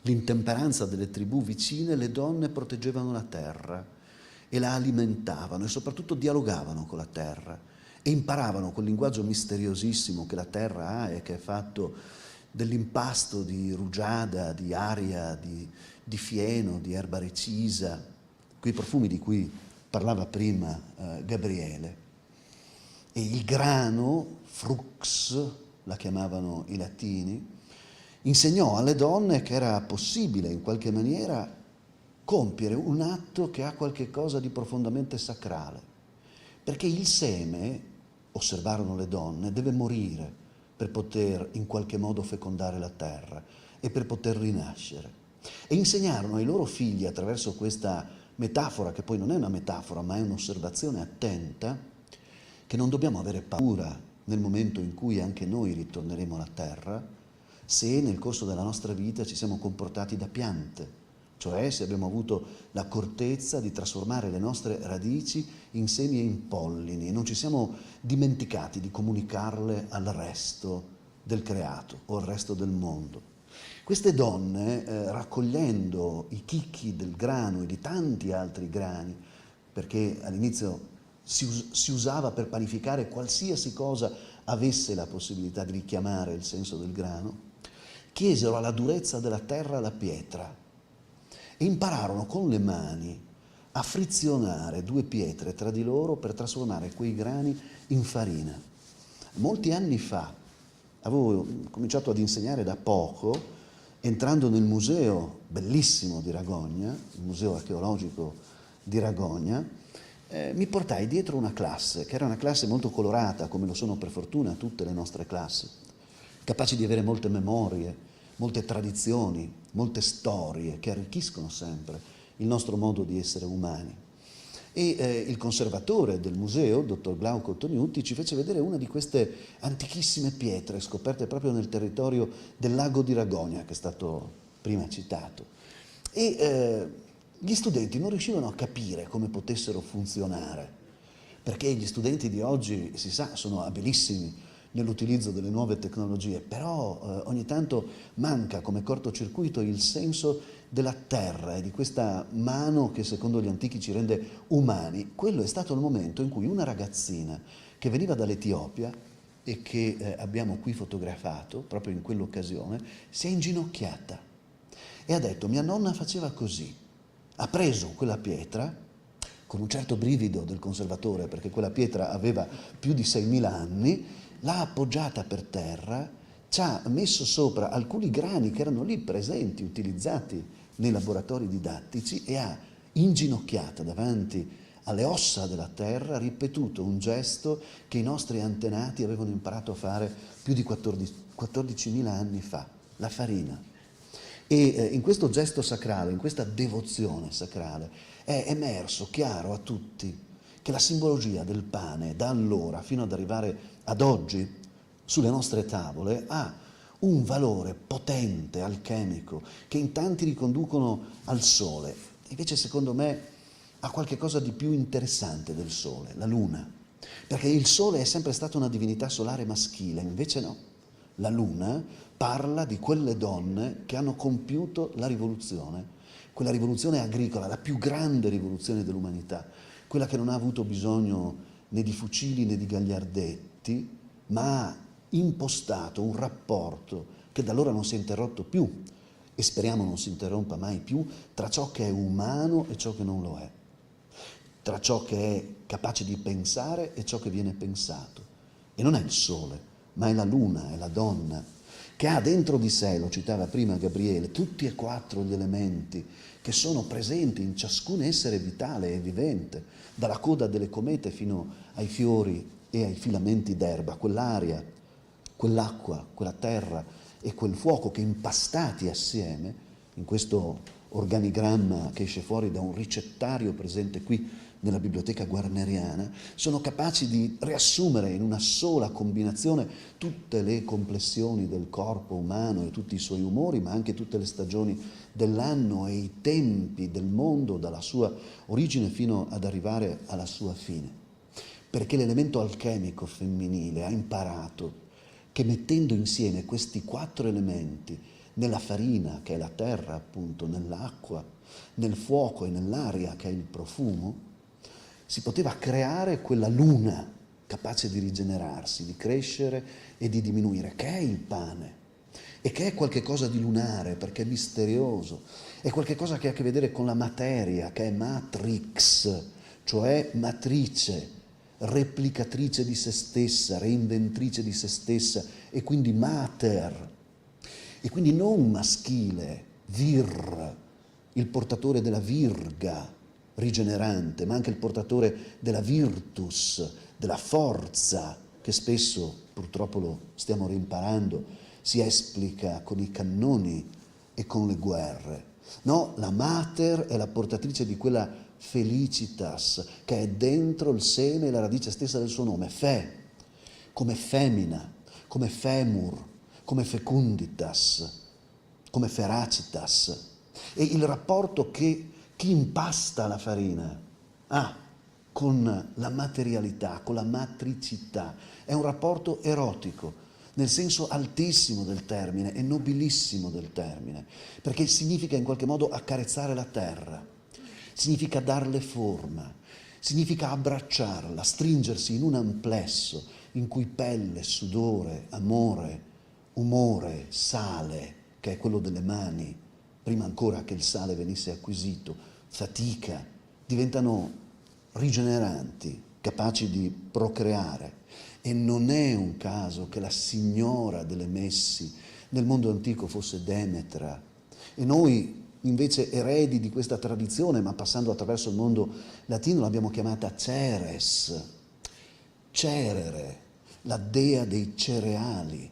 l'intemperanza delle tribù vicine, le donne proteggevano la terra e la alimentavano e soprattutto dialogavano con la terra e imparavano quel linguaggio misteriosissimo che la terra ha e che è fatto dell'impasto di rugiada, di aria, di fieno, di erba recisa, quei profumi di cui parlava prima Gabriele. E il grano, frux, la chiamavano i latini, insegnò alle donne che era possibile in qualche maniera compiere un atto che ha qualche cosa di profondamente sacrale, perché il seme, osservarono le donne, deve morire per poter in qualche modo fecondare la terra e per poter rinascere. E insegnarono ai loro figli, attraverso questa metafora, che poi non è una metafora ma è un'osservazione attenta, che non dobbiamo avere paura nel momento in cui anche noi ritorneremo alla terra, se nel corso della nostra vita ci siamo comportati da piante, cioè se abbiamo avuto l'accortezza di trasformare le nostre radici in semi e in pollini e non ci siamo dimenticati di comunicarle al resto del creato o al resto del mondo. Queste donne, raccogliendo i chicchi del grano e di tanti altri grani, perché all'inizio si usava per panificare qualsiasi cosa avesse la possibilità di richiamare il senso del grano, chiesero alla durezza della terra la pietra e impararono con le mani a frizionare due pietre tra di loro per trasformare quei grani in farina. Molti anni fa avevo cominciato ad insegnare da poco, entrando nel museo bellissimo di Ragogna, il museo archeologico di Ragogna, mi portai dietro una classe, che era una classe molto colorata, come lo sono per fortuna tutte le nostre classi, capaci di avere molte memorie, molte tradizioni, molte storie che arricchiscono sempre il nostro modo di essere umani. E il conservatore del museo, dottor Glauco Tognutti, ci fece vedere una di queste antichissime pietre scoperte proprio nel territorio del lago di Ragogna, che è stato prima citato. E gli studenti non riuscivano a capire come potessero funzionare, perché gli studenti di oggi, si sa, sono abilissimi nell'utilizzo delle nuove tecnologie, però ogni tanto manca come cortocircuito il senso della terra e di questa mano che secondo gli antichi ci rende umani. Quello è stato il momento in cui una ragazzina che veniva dall'Etiopia e che abbiamo qui fotografato proprio in quell'occasione si è inginocchiata e ha detto: mia nonna faceva così, ha preso quella pietra con un certo brivido del conservatore, perché quella pietra aveva più di 6.000 anni, l'ha appoggiata per terra, ci ha messo sopra alcuni grani che erano lì presenti, utilizzati nei laboratori didattici, e ha inginocchiata davanti alle ossa della terra ripetuto un gesto che i nostri antenati avevano imparato a fare più di 14.000 anni fa, la farina. E in questo gesto sacrale, in questa devozione sacrale, è emerso chiaro a tutti che la simbologia del pane, da allora fino ad arrivare ad oggi, sulle nostre tavole, ha un valore potente, alchemico, che in tanti riconducono al sole. Invece, secondo me, ha qualche cosa di più interessante del sole, la luna. Perché il sole è sempre stata una divinità solare maschile, invece no. La luna parla di quelle donne che hanno compiuto la rivoluzione, quella rivoluzione agricola, la più grande rivoluzione dell'umanità, quella che non ha avuto bisogno né di fucili né di gagliardetti, ma ha impostato un rapporto che da allora non si è interrotto più, e speriamo non si interrompa mai più, tra ciò che è umano e ciò che non lo è, tra ciò che è capace di pensare e ciò che viene pensato. E non è il sole, ma è la luna, è la donna, che ha dentro di sé, lo citava prima Gabriele, tutti e 4 gli elementi che sono presenti in ciascun essere vitale e vivente, dalla coda delle comete fino ai fiori e ai filamenti d'erba, quell'aria, quell'acqua, quella terra e quel fuoco che impastati assieme, in questo organigramma che esce fuori da un ricettario presente qui nella biblioteca guarneriana, sono capaci di riassumere in una sola combinazione tutte le complessioni del corpo umano e tutti i suoi umori, ma anche tutte le stagioni dell'anno e i tempi del mondo, dalla sua origine fino ad arrivare alla sua fine. Perché l'elemento alchemico femminile ha imparato che mettendo insieme questi 4 elementi nella farina, che è la terra appunto, nell'acqua, nel fuoco e nell'aria, che è il profumo, si poteva creare quella luna capace di rigenerarsi, di crescere e di diminuire, che è il pane, e che è qualche cosa di lunare, perché è misterioso, è qualche cosa che ha a che vedere con la materia, che è matrix, cioè matrice, replicatrice di se stessa, reinventrice di se stessa, e quindi mater, e quindi non maschile, vir, il portatore della virga rigenerante, ma anche il portatore della virtus, della forza, che spesso, purtroppo lo stiamo rimparando, si esplica con i cannoni e con le guerre. No, la mater è la portatrice di quella felicitas che è dentro il seme e la radice stessa del suo nome, fe, come femmina, come femur, come fecunditas, come feracitas. E il rapporto che chi impasta la farina ha con la materialità, con la matricità, è un rapporto erotico, nel senso altissimo del termine e nobilissimo del termine, perché significa in qualche modo accarezzare la terra, significa darle forma, significa abbracciarla, stringersi in un amplesso in cui pelle, sudore, amore, umore, sale, che è quello delle mani, prima ancora che il sale venisse acquisito, fatica, diventano rigeneranti, capaci di procreare. E non è un caso che la signora delle messi nel mondo antico fosse Demetra, e noi invece eredi di questa tradizione, ma passando attraverso il mondo latino l'abbiamo chiamata Ceres, Cerere, la dea dei cereali,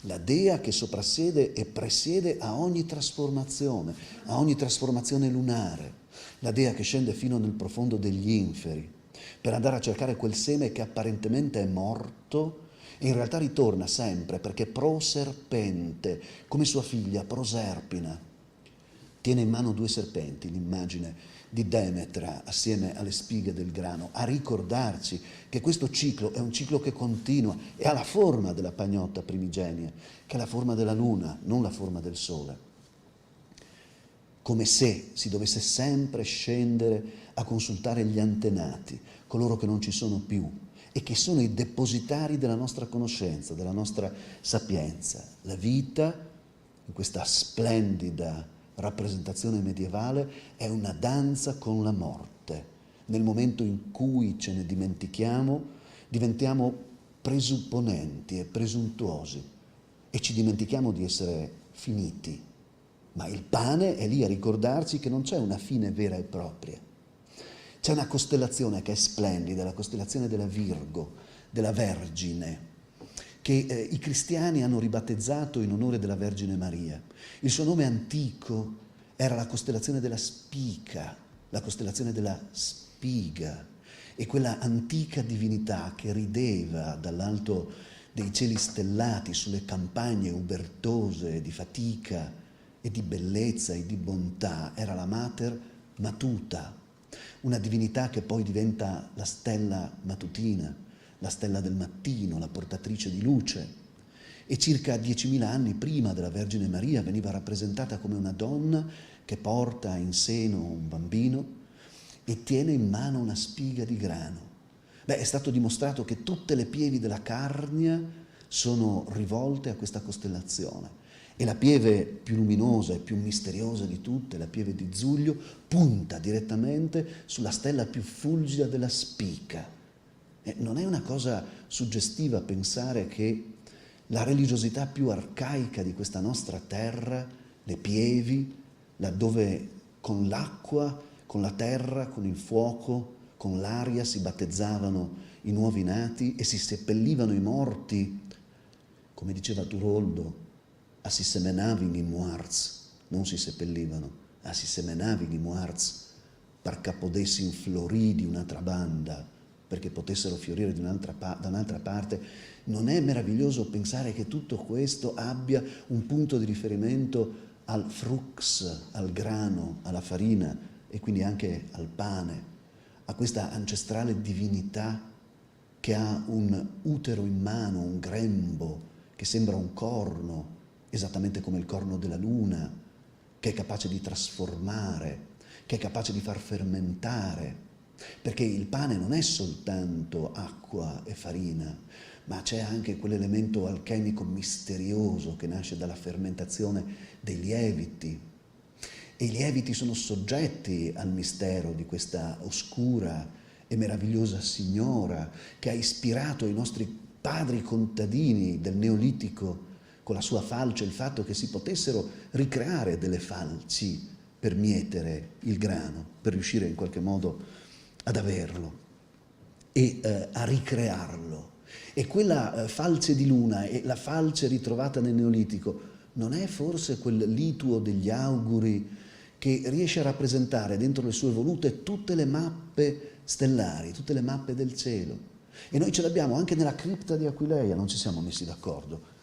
la dea che soprassiede e presiede a ogni trasformazione lunare, la dea che scende fino nel profondo degli inferi per andare a cercare quel seme che apparentemente è morto e in realtà ritorna sempre, perché proserpente, come sua figlia Proserpina, tiene in mano 2 serpenti, l'immagine di Demetra assieme alle spighe del grano, a ricordarci che questo ciclo è un ciclo che continua e ha la forma della pagnotta primigenia, che è la forma della luna, non la forma del sole. Come se si dovesse sempre scendere a consultare gli antenati, coloro che non ci sono più e che sono i depositari della nostra conoscenza, della nostra sapienza. La vita, in questa splendida rappresentazione medievale, è una danza con la morte. Nel momento in cui ce ne dimentichiamo, diventiamo presupponenti e presuntuosi e ci dimentichiamo di essere finiti. Ma il pane è lì a ricordarci che non c'è una fine vera e propria. C'è una costellazione che è splendida, la costellazione della Virgo, della Vergine, che i cristiani hanno ribattezzato in onore della Vergine Maria. Il suo nome antico era la costellazione della Spica, la costellazione della spiga, e quella antica divinità che rideva dall'alto dei cieli stellati sulle campagne ubertose di fatica e di bellezza e di bontà era la Mater Matuta, una divinità che poi diventa la stella mattutina, la stella del mattino, la portatrice di luce. E circa 10.000 anni prima della Vergine Maria veniva rappresentata come una donna che porta in seno un bambino e tiene in mano una spiga di grano. È stato dimostrato che tutte le pievi della Carnia sono rivolte a questa costellazione, e la pieve più luminosa e più misteriosa di tutte, la pieve di Zuglio, punta direttamente sulla stella più fulgida della Spica. Non è una cosa suggestiva pensare che la religiosità più arcaica di questa nostra terra, le pievi, laddove con l'acqua, con la terra, con il fuoco, con l'aria si battezzavano i nuovi nati e si seppellivano i morti, come diceva Turoldo, a si semenavin i muarts, non si seppellivano, a si semenavin i muarts, perché potessi florire un'altra banda, perché potessero fiorire da un'altra parte. Non è meraviglioso pensare che tutto questo abbia un punto di riferimento al frux, al grano, alla farina e quindi anche al pane, a questa ancestrale divinità che ha un utero in mano, un grembo che sembra un corno, esattamente come il corno della luna, che è capace di trasformare, che è capace di far fermentare, perché il pane non è soltanto acqua e farina, ma c'è anche quell'elemento alchemico misterioso che nasce dalla fermentazione dei lieviti. E i lieviti sono soggetti al mistero di questa oscura e meravigliosa signora che ha ispirato i nostri padri contadini del Neolitico con la sua falce, il fatto che si potessero ricreare delle falci per mietere il grano, per riuscire in qualche modo ad averlo e a ricrearlo. E quella falce di luna e la falce ritrovata nel Neolitico non è forse quel lituo degli auguri che riesce a rappresentare dentro le sue volute tutte le mappe stellari, tutte le mappe del cielo? E noi ce l'abbiamo anche nella cripta di Aquileia, non ci siamo messi d'accordo.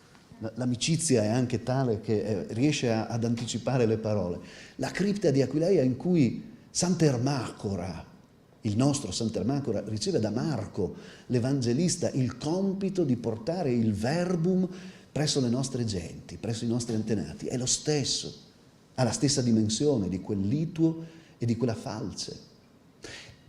L'amicizia è anche tale che riesce ad anticipare le parole. La cripta di Aquileia in cui Sant'Ermacora, il nostro Sant'Ermacora, riceve da Marco, l'Evangelista, il compito di portare il verbum presso le nostre genti, presso i nostri antenati. È lo stesso, ha la stessa dimensione di quel lituo e di quella falce.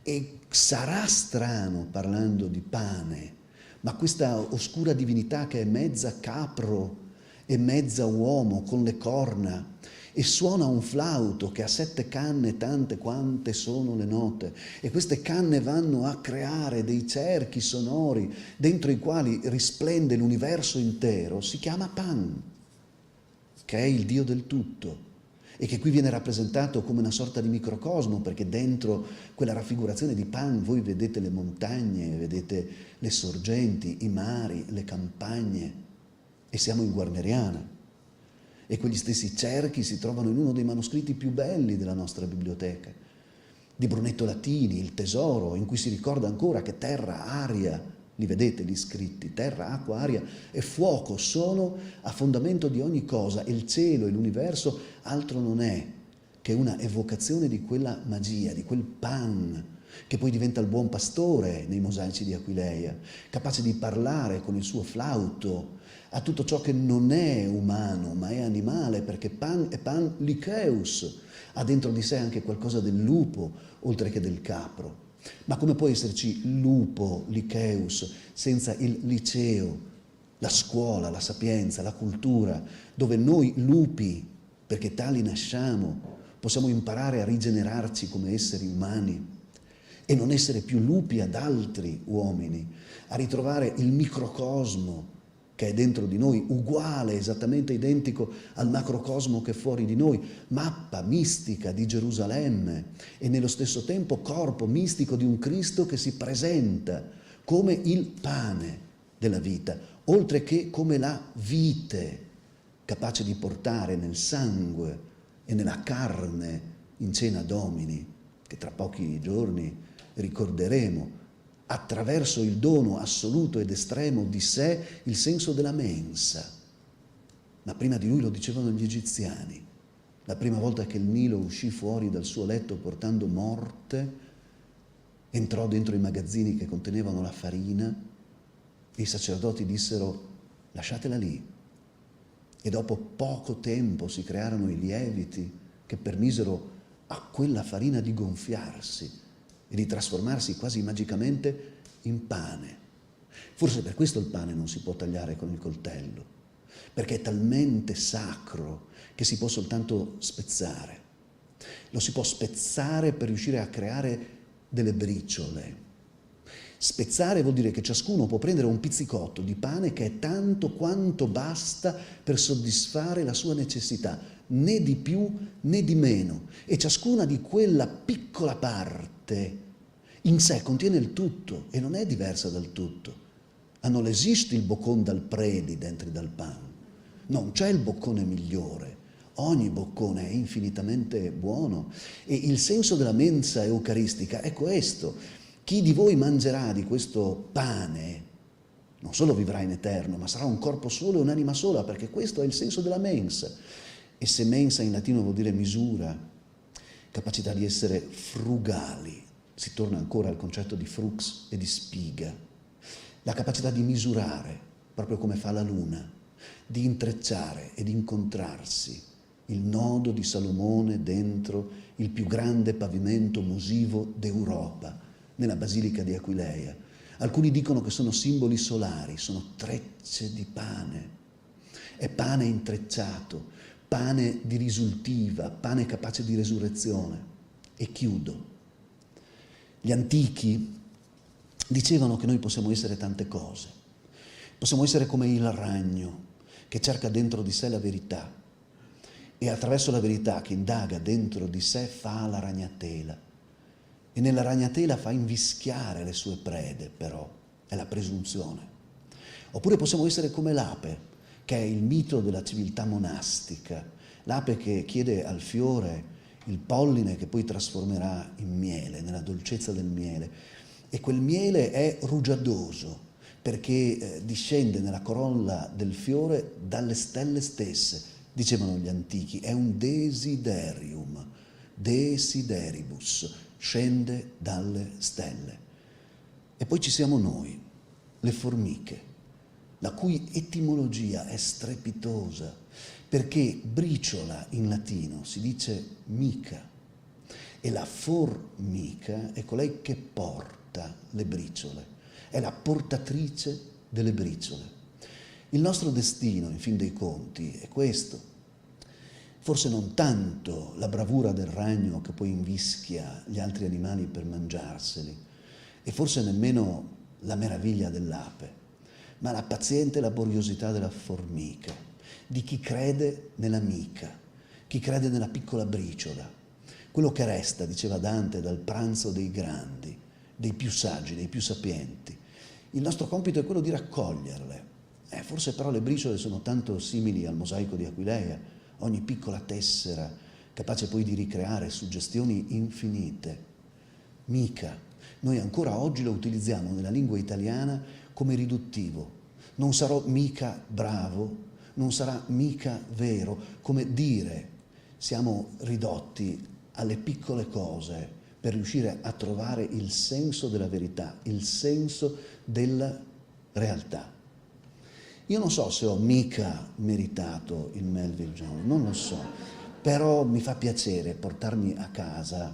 E sarà strano, parlando di pane, ma questa oscura divinità che è mezza capro e mezza uomo con le corna e suona un flauto che ha 7 canne tante quante sono le note, e queste canne vanno a creare dei cerchi sonori dentro i quali risplende l'universo intero, si chiama Pan, che è il Dio del tutto e che qui viene rappresentato come una sorta di microcosmo, perché dentro quella raffigurazione di Pan voi vedete le montagne, vedete le sorgenti, i mari, le campagne, e siamo in Guarneriana. E quegli stessi cerchi si trovano in uno dei manoscritti più belli della nostra biblioteca, di Brunetto Latini, il tesoro, in cui si ricorda ancora che terra, aria, li vedete gli scritti, terra, acqua, aria e fuoco sono a fondamento di ogni cosa, e il cielo e l'universo altro non è che una evocazione di quella magia, di quel Pan, che poi diventa il buon pastore nei mosaici di Aquileia, capace di parlare con il suo flauto a tutto ciò che non è umano ma è animale, perché Pan è Pan Lycaeus, ha dentro di sé anche qualcosa del lupo oltre che del capro. Ma come può esserci lupo, Lycaeus, senza il liceo, la scuola, la sapienza, la cultura, dove noi lupi, perché tali nasciamo, possiamo imparare a rigenerarci come esseri umani e non essere più lupi ad altri uomini, a ritrovare il microcosmo che è dentro di noi, uguale, esattamente identico al macrocosmo che è fuori di noi, mappa mistica di Gerusalemme e nello stesso tempo corpo mistico di un Cristo che si presenta come il pane della vita, oltre che come la vite, capace di portare nel sangue e nella carne in cena Domini, che tra pochi giorni ricorderemo, attraverso il dono assoluto ed estremo di sé, il senso della mensa. Ma prima di lui lo dicevano gli egiziani. La prima volta che il Nilo uscì fuori dal suo letto portando morte, entrò dentro i magazzini che contenevano la farina e i sacerdoti dissero: lasciatela lì. E dopo poco tempo si crearono i lieviti che permisero a quella farina di gonfiarsi e di trasformarsi quasi magicamente in pane. Forse per questo il pane non si può tagliare con il coltello, perché è talmente sacro che si può soltanto spezzare. Lo si può spezzare per riuscire a creare delle briciole. Spezzare vuol dire che ciascuno può prendere un pizzicotto di pane che è tanto quanto basta per soddisfare la sua necessità, né di più né di meno, e ciascuna di quella piccola parte in sé contiene il tutto e non è diversa dal tutto. Non esiste il boccone dal predi dentro dal pan, non c'è il boccone migliore, ogni boccone è infinitamente buono, e il senso della mensa eucaristica è questo. Chi di voi mangerà di questo pane non solo vivrà in eterno, ma sarà un corpo solo e un'anima sola, perché questo è il senso della mensa. E se mensa in latino vuol dire misura, capacità di essere frugali, si torna ancora al concetto di frux e di spiga, la capacità di misurare, proprio come fa la luna, di intrecciare ed incontrarsi, il nodo di Salomone dentro il più grande pavimento musivo d'Europa, nella Basilica di Aquileia. Alcuni dicono che sono simboli solari, sono trecce di pane. È pane intrecciato, pane di risultiva, pane capace di resurrezione. E chiudo. Gli antichi dicevano che noi possiamo essere tante cose. Possiamo essere come il ragno che cerca dentro di sé la verità e attraverso la verità che indaga dentro di sé fa la ragnatela. E nella ragnatela fa invischiare le sue prede, però, è la presunzione. Oppure possiamo essere come l'ape, che è il mito della civiltà monastica, l'ape che chiede al fiore il polline che poi trasformerà in miele, nella dolcezza del miele. E quel miele è rugiadoso, perché discende nella corolla del fiore dalle stelle stesse, dicevano gli antichi, è un desiderium, desideribus, scende dalle stelle. E poi ci siamo noi, le formiche, la cui etimologia è strepitosa, perché briciola in latino si dice mica, e la formica è colei che porta le briciole, è la portatrice delle briciole. Il nostro destino, in fin dei conti, è questo. Forse non tanto la bravura del ragno che poi invischia gli altri animali per mangiarseli, e forse nemmeno la meraviglia dell'ape, ma la paziente laboriosità della formica, di chi crede nella mica, chi crede nella piccola briciola, quello che resta, diceva Dante, dal pranzo dei grandi, dei più saggi, dei più sapienti. Il nostro compito è quello di raccoglierle. Forse però le briciole sono tanto simili al mosaico di Aquileia, ogni piccola tessera, capace poi di ricreare suggestioni infinite. Mica, noi ancora oggi lo utilizziamo nella lingua italiana come riduttivo. Non sarò mica bravo, non sarà mica vero, come dire. Siamo ridotti alle piccole cose per riuscire a trovare il senso della verità, il senso della realtà. Io non so se ho mica meritato il Melville Jones, non lo so, però mi fa piacere portarmi a casa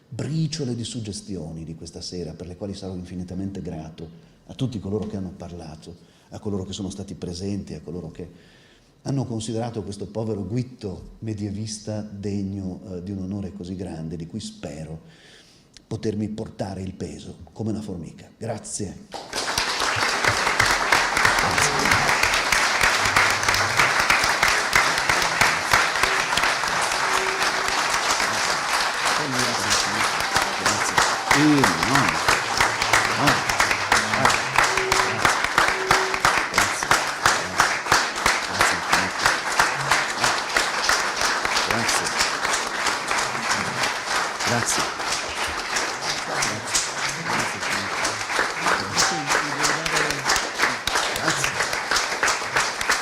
briciole di suggestioni di questa sera, per le quali sarò infinitamente grato a tutti coloro che hanno parlato, a coloro che sono stati presenti, a coloro che hanno considerato questo povero guitto medievista degno di un onore così grande, di cui spero potermi portare il peso come una formica. Grazie. Grazie.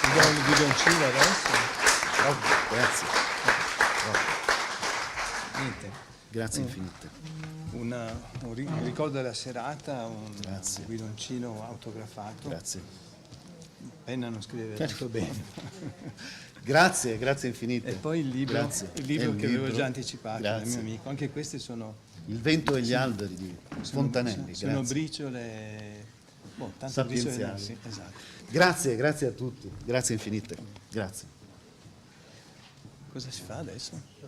Vi do un bidoncino adesso. Grazie. Niente. Grazie infinite. Un ricordo della serata, un Grazie. bidoncino autografato. Grazie. Penna non scrive molto bene. Grazie, grazie infinite. E poi il libro, Grazie. il libro E che avevo già anticipato dal Grazie. mio amico. Anche questi sono Il vento e gli alberi di Fontanelli. sono Grazie. briciole, tante briciole. Sapienziali. Sì, esatto. Grazie, grazie a tutti. Grazie infinite. Grazie. Cosa si fa adesso?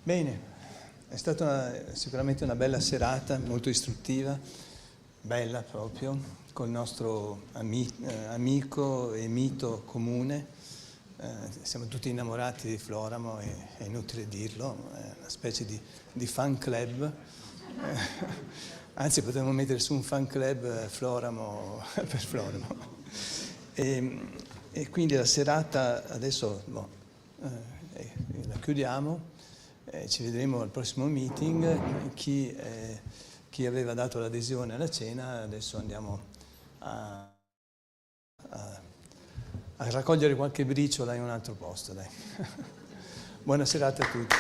Bene, è stata sicuramente una bella serata, molto istruttiva, bella proprio, col nostro amico e mito comune. Siamo tutti innamorati di Floramo, è inutile dirlo, è una specie di fan club. Anzi, potremmo mettere su un fan club Floramo per Floramo. E quindi la serata adesso la chiudiamo. Ci vedremo al prossimo meeting. Chi aveva dato l'adesione alla cena, adesso andiamo a raccogliere qualche briciola in un altro posto. Dai. Buona serata a tutti.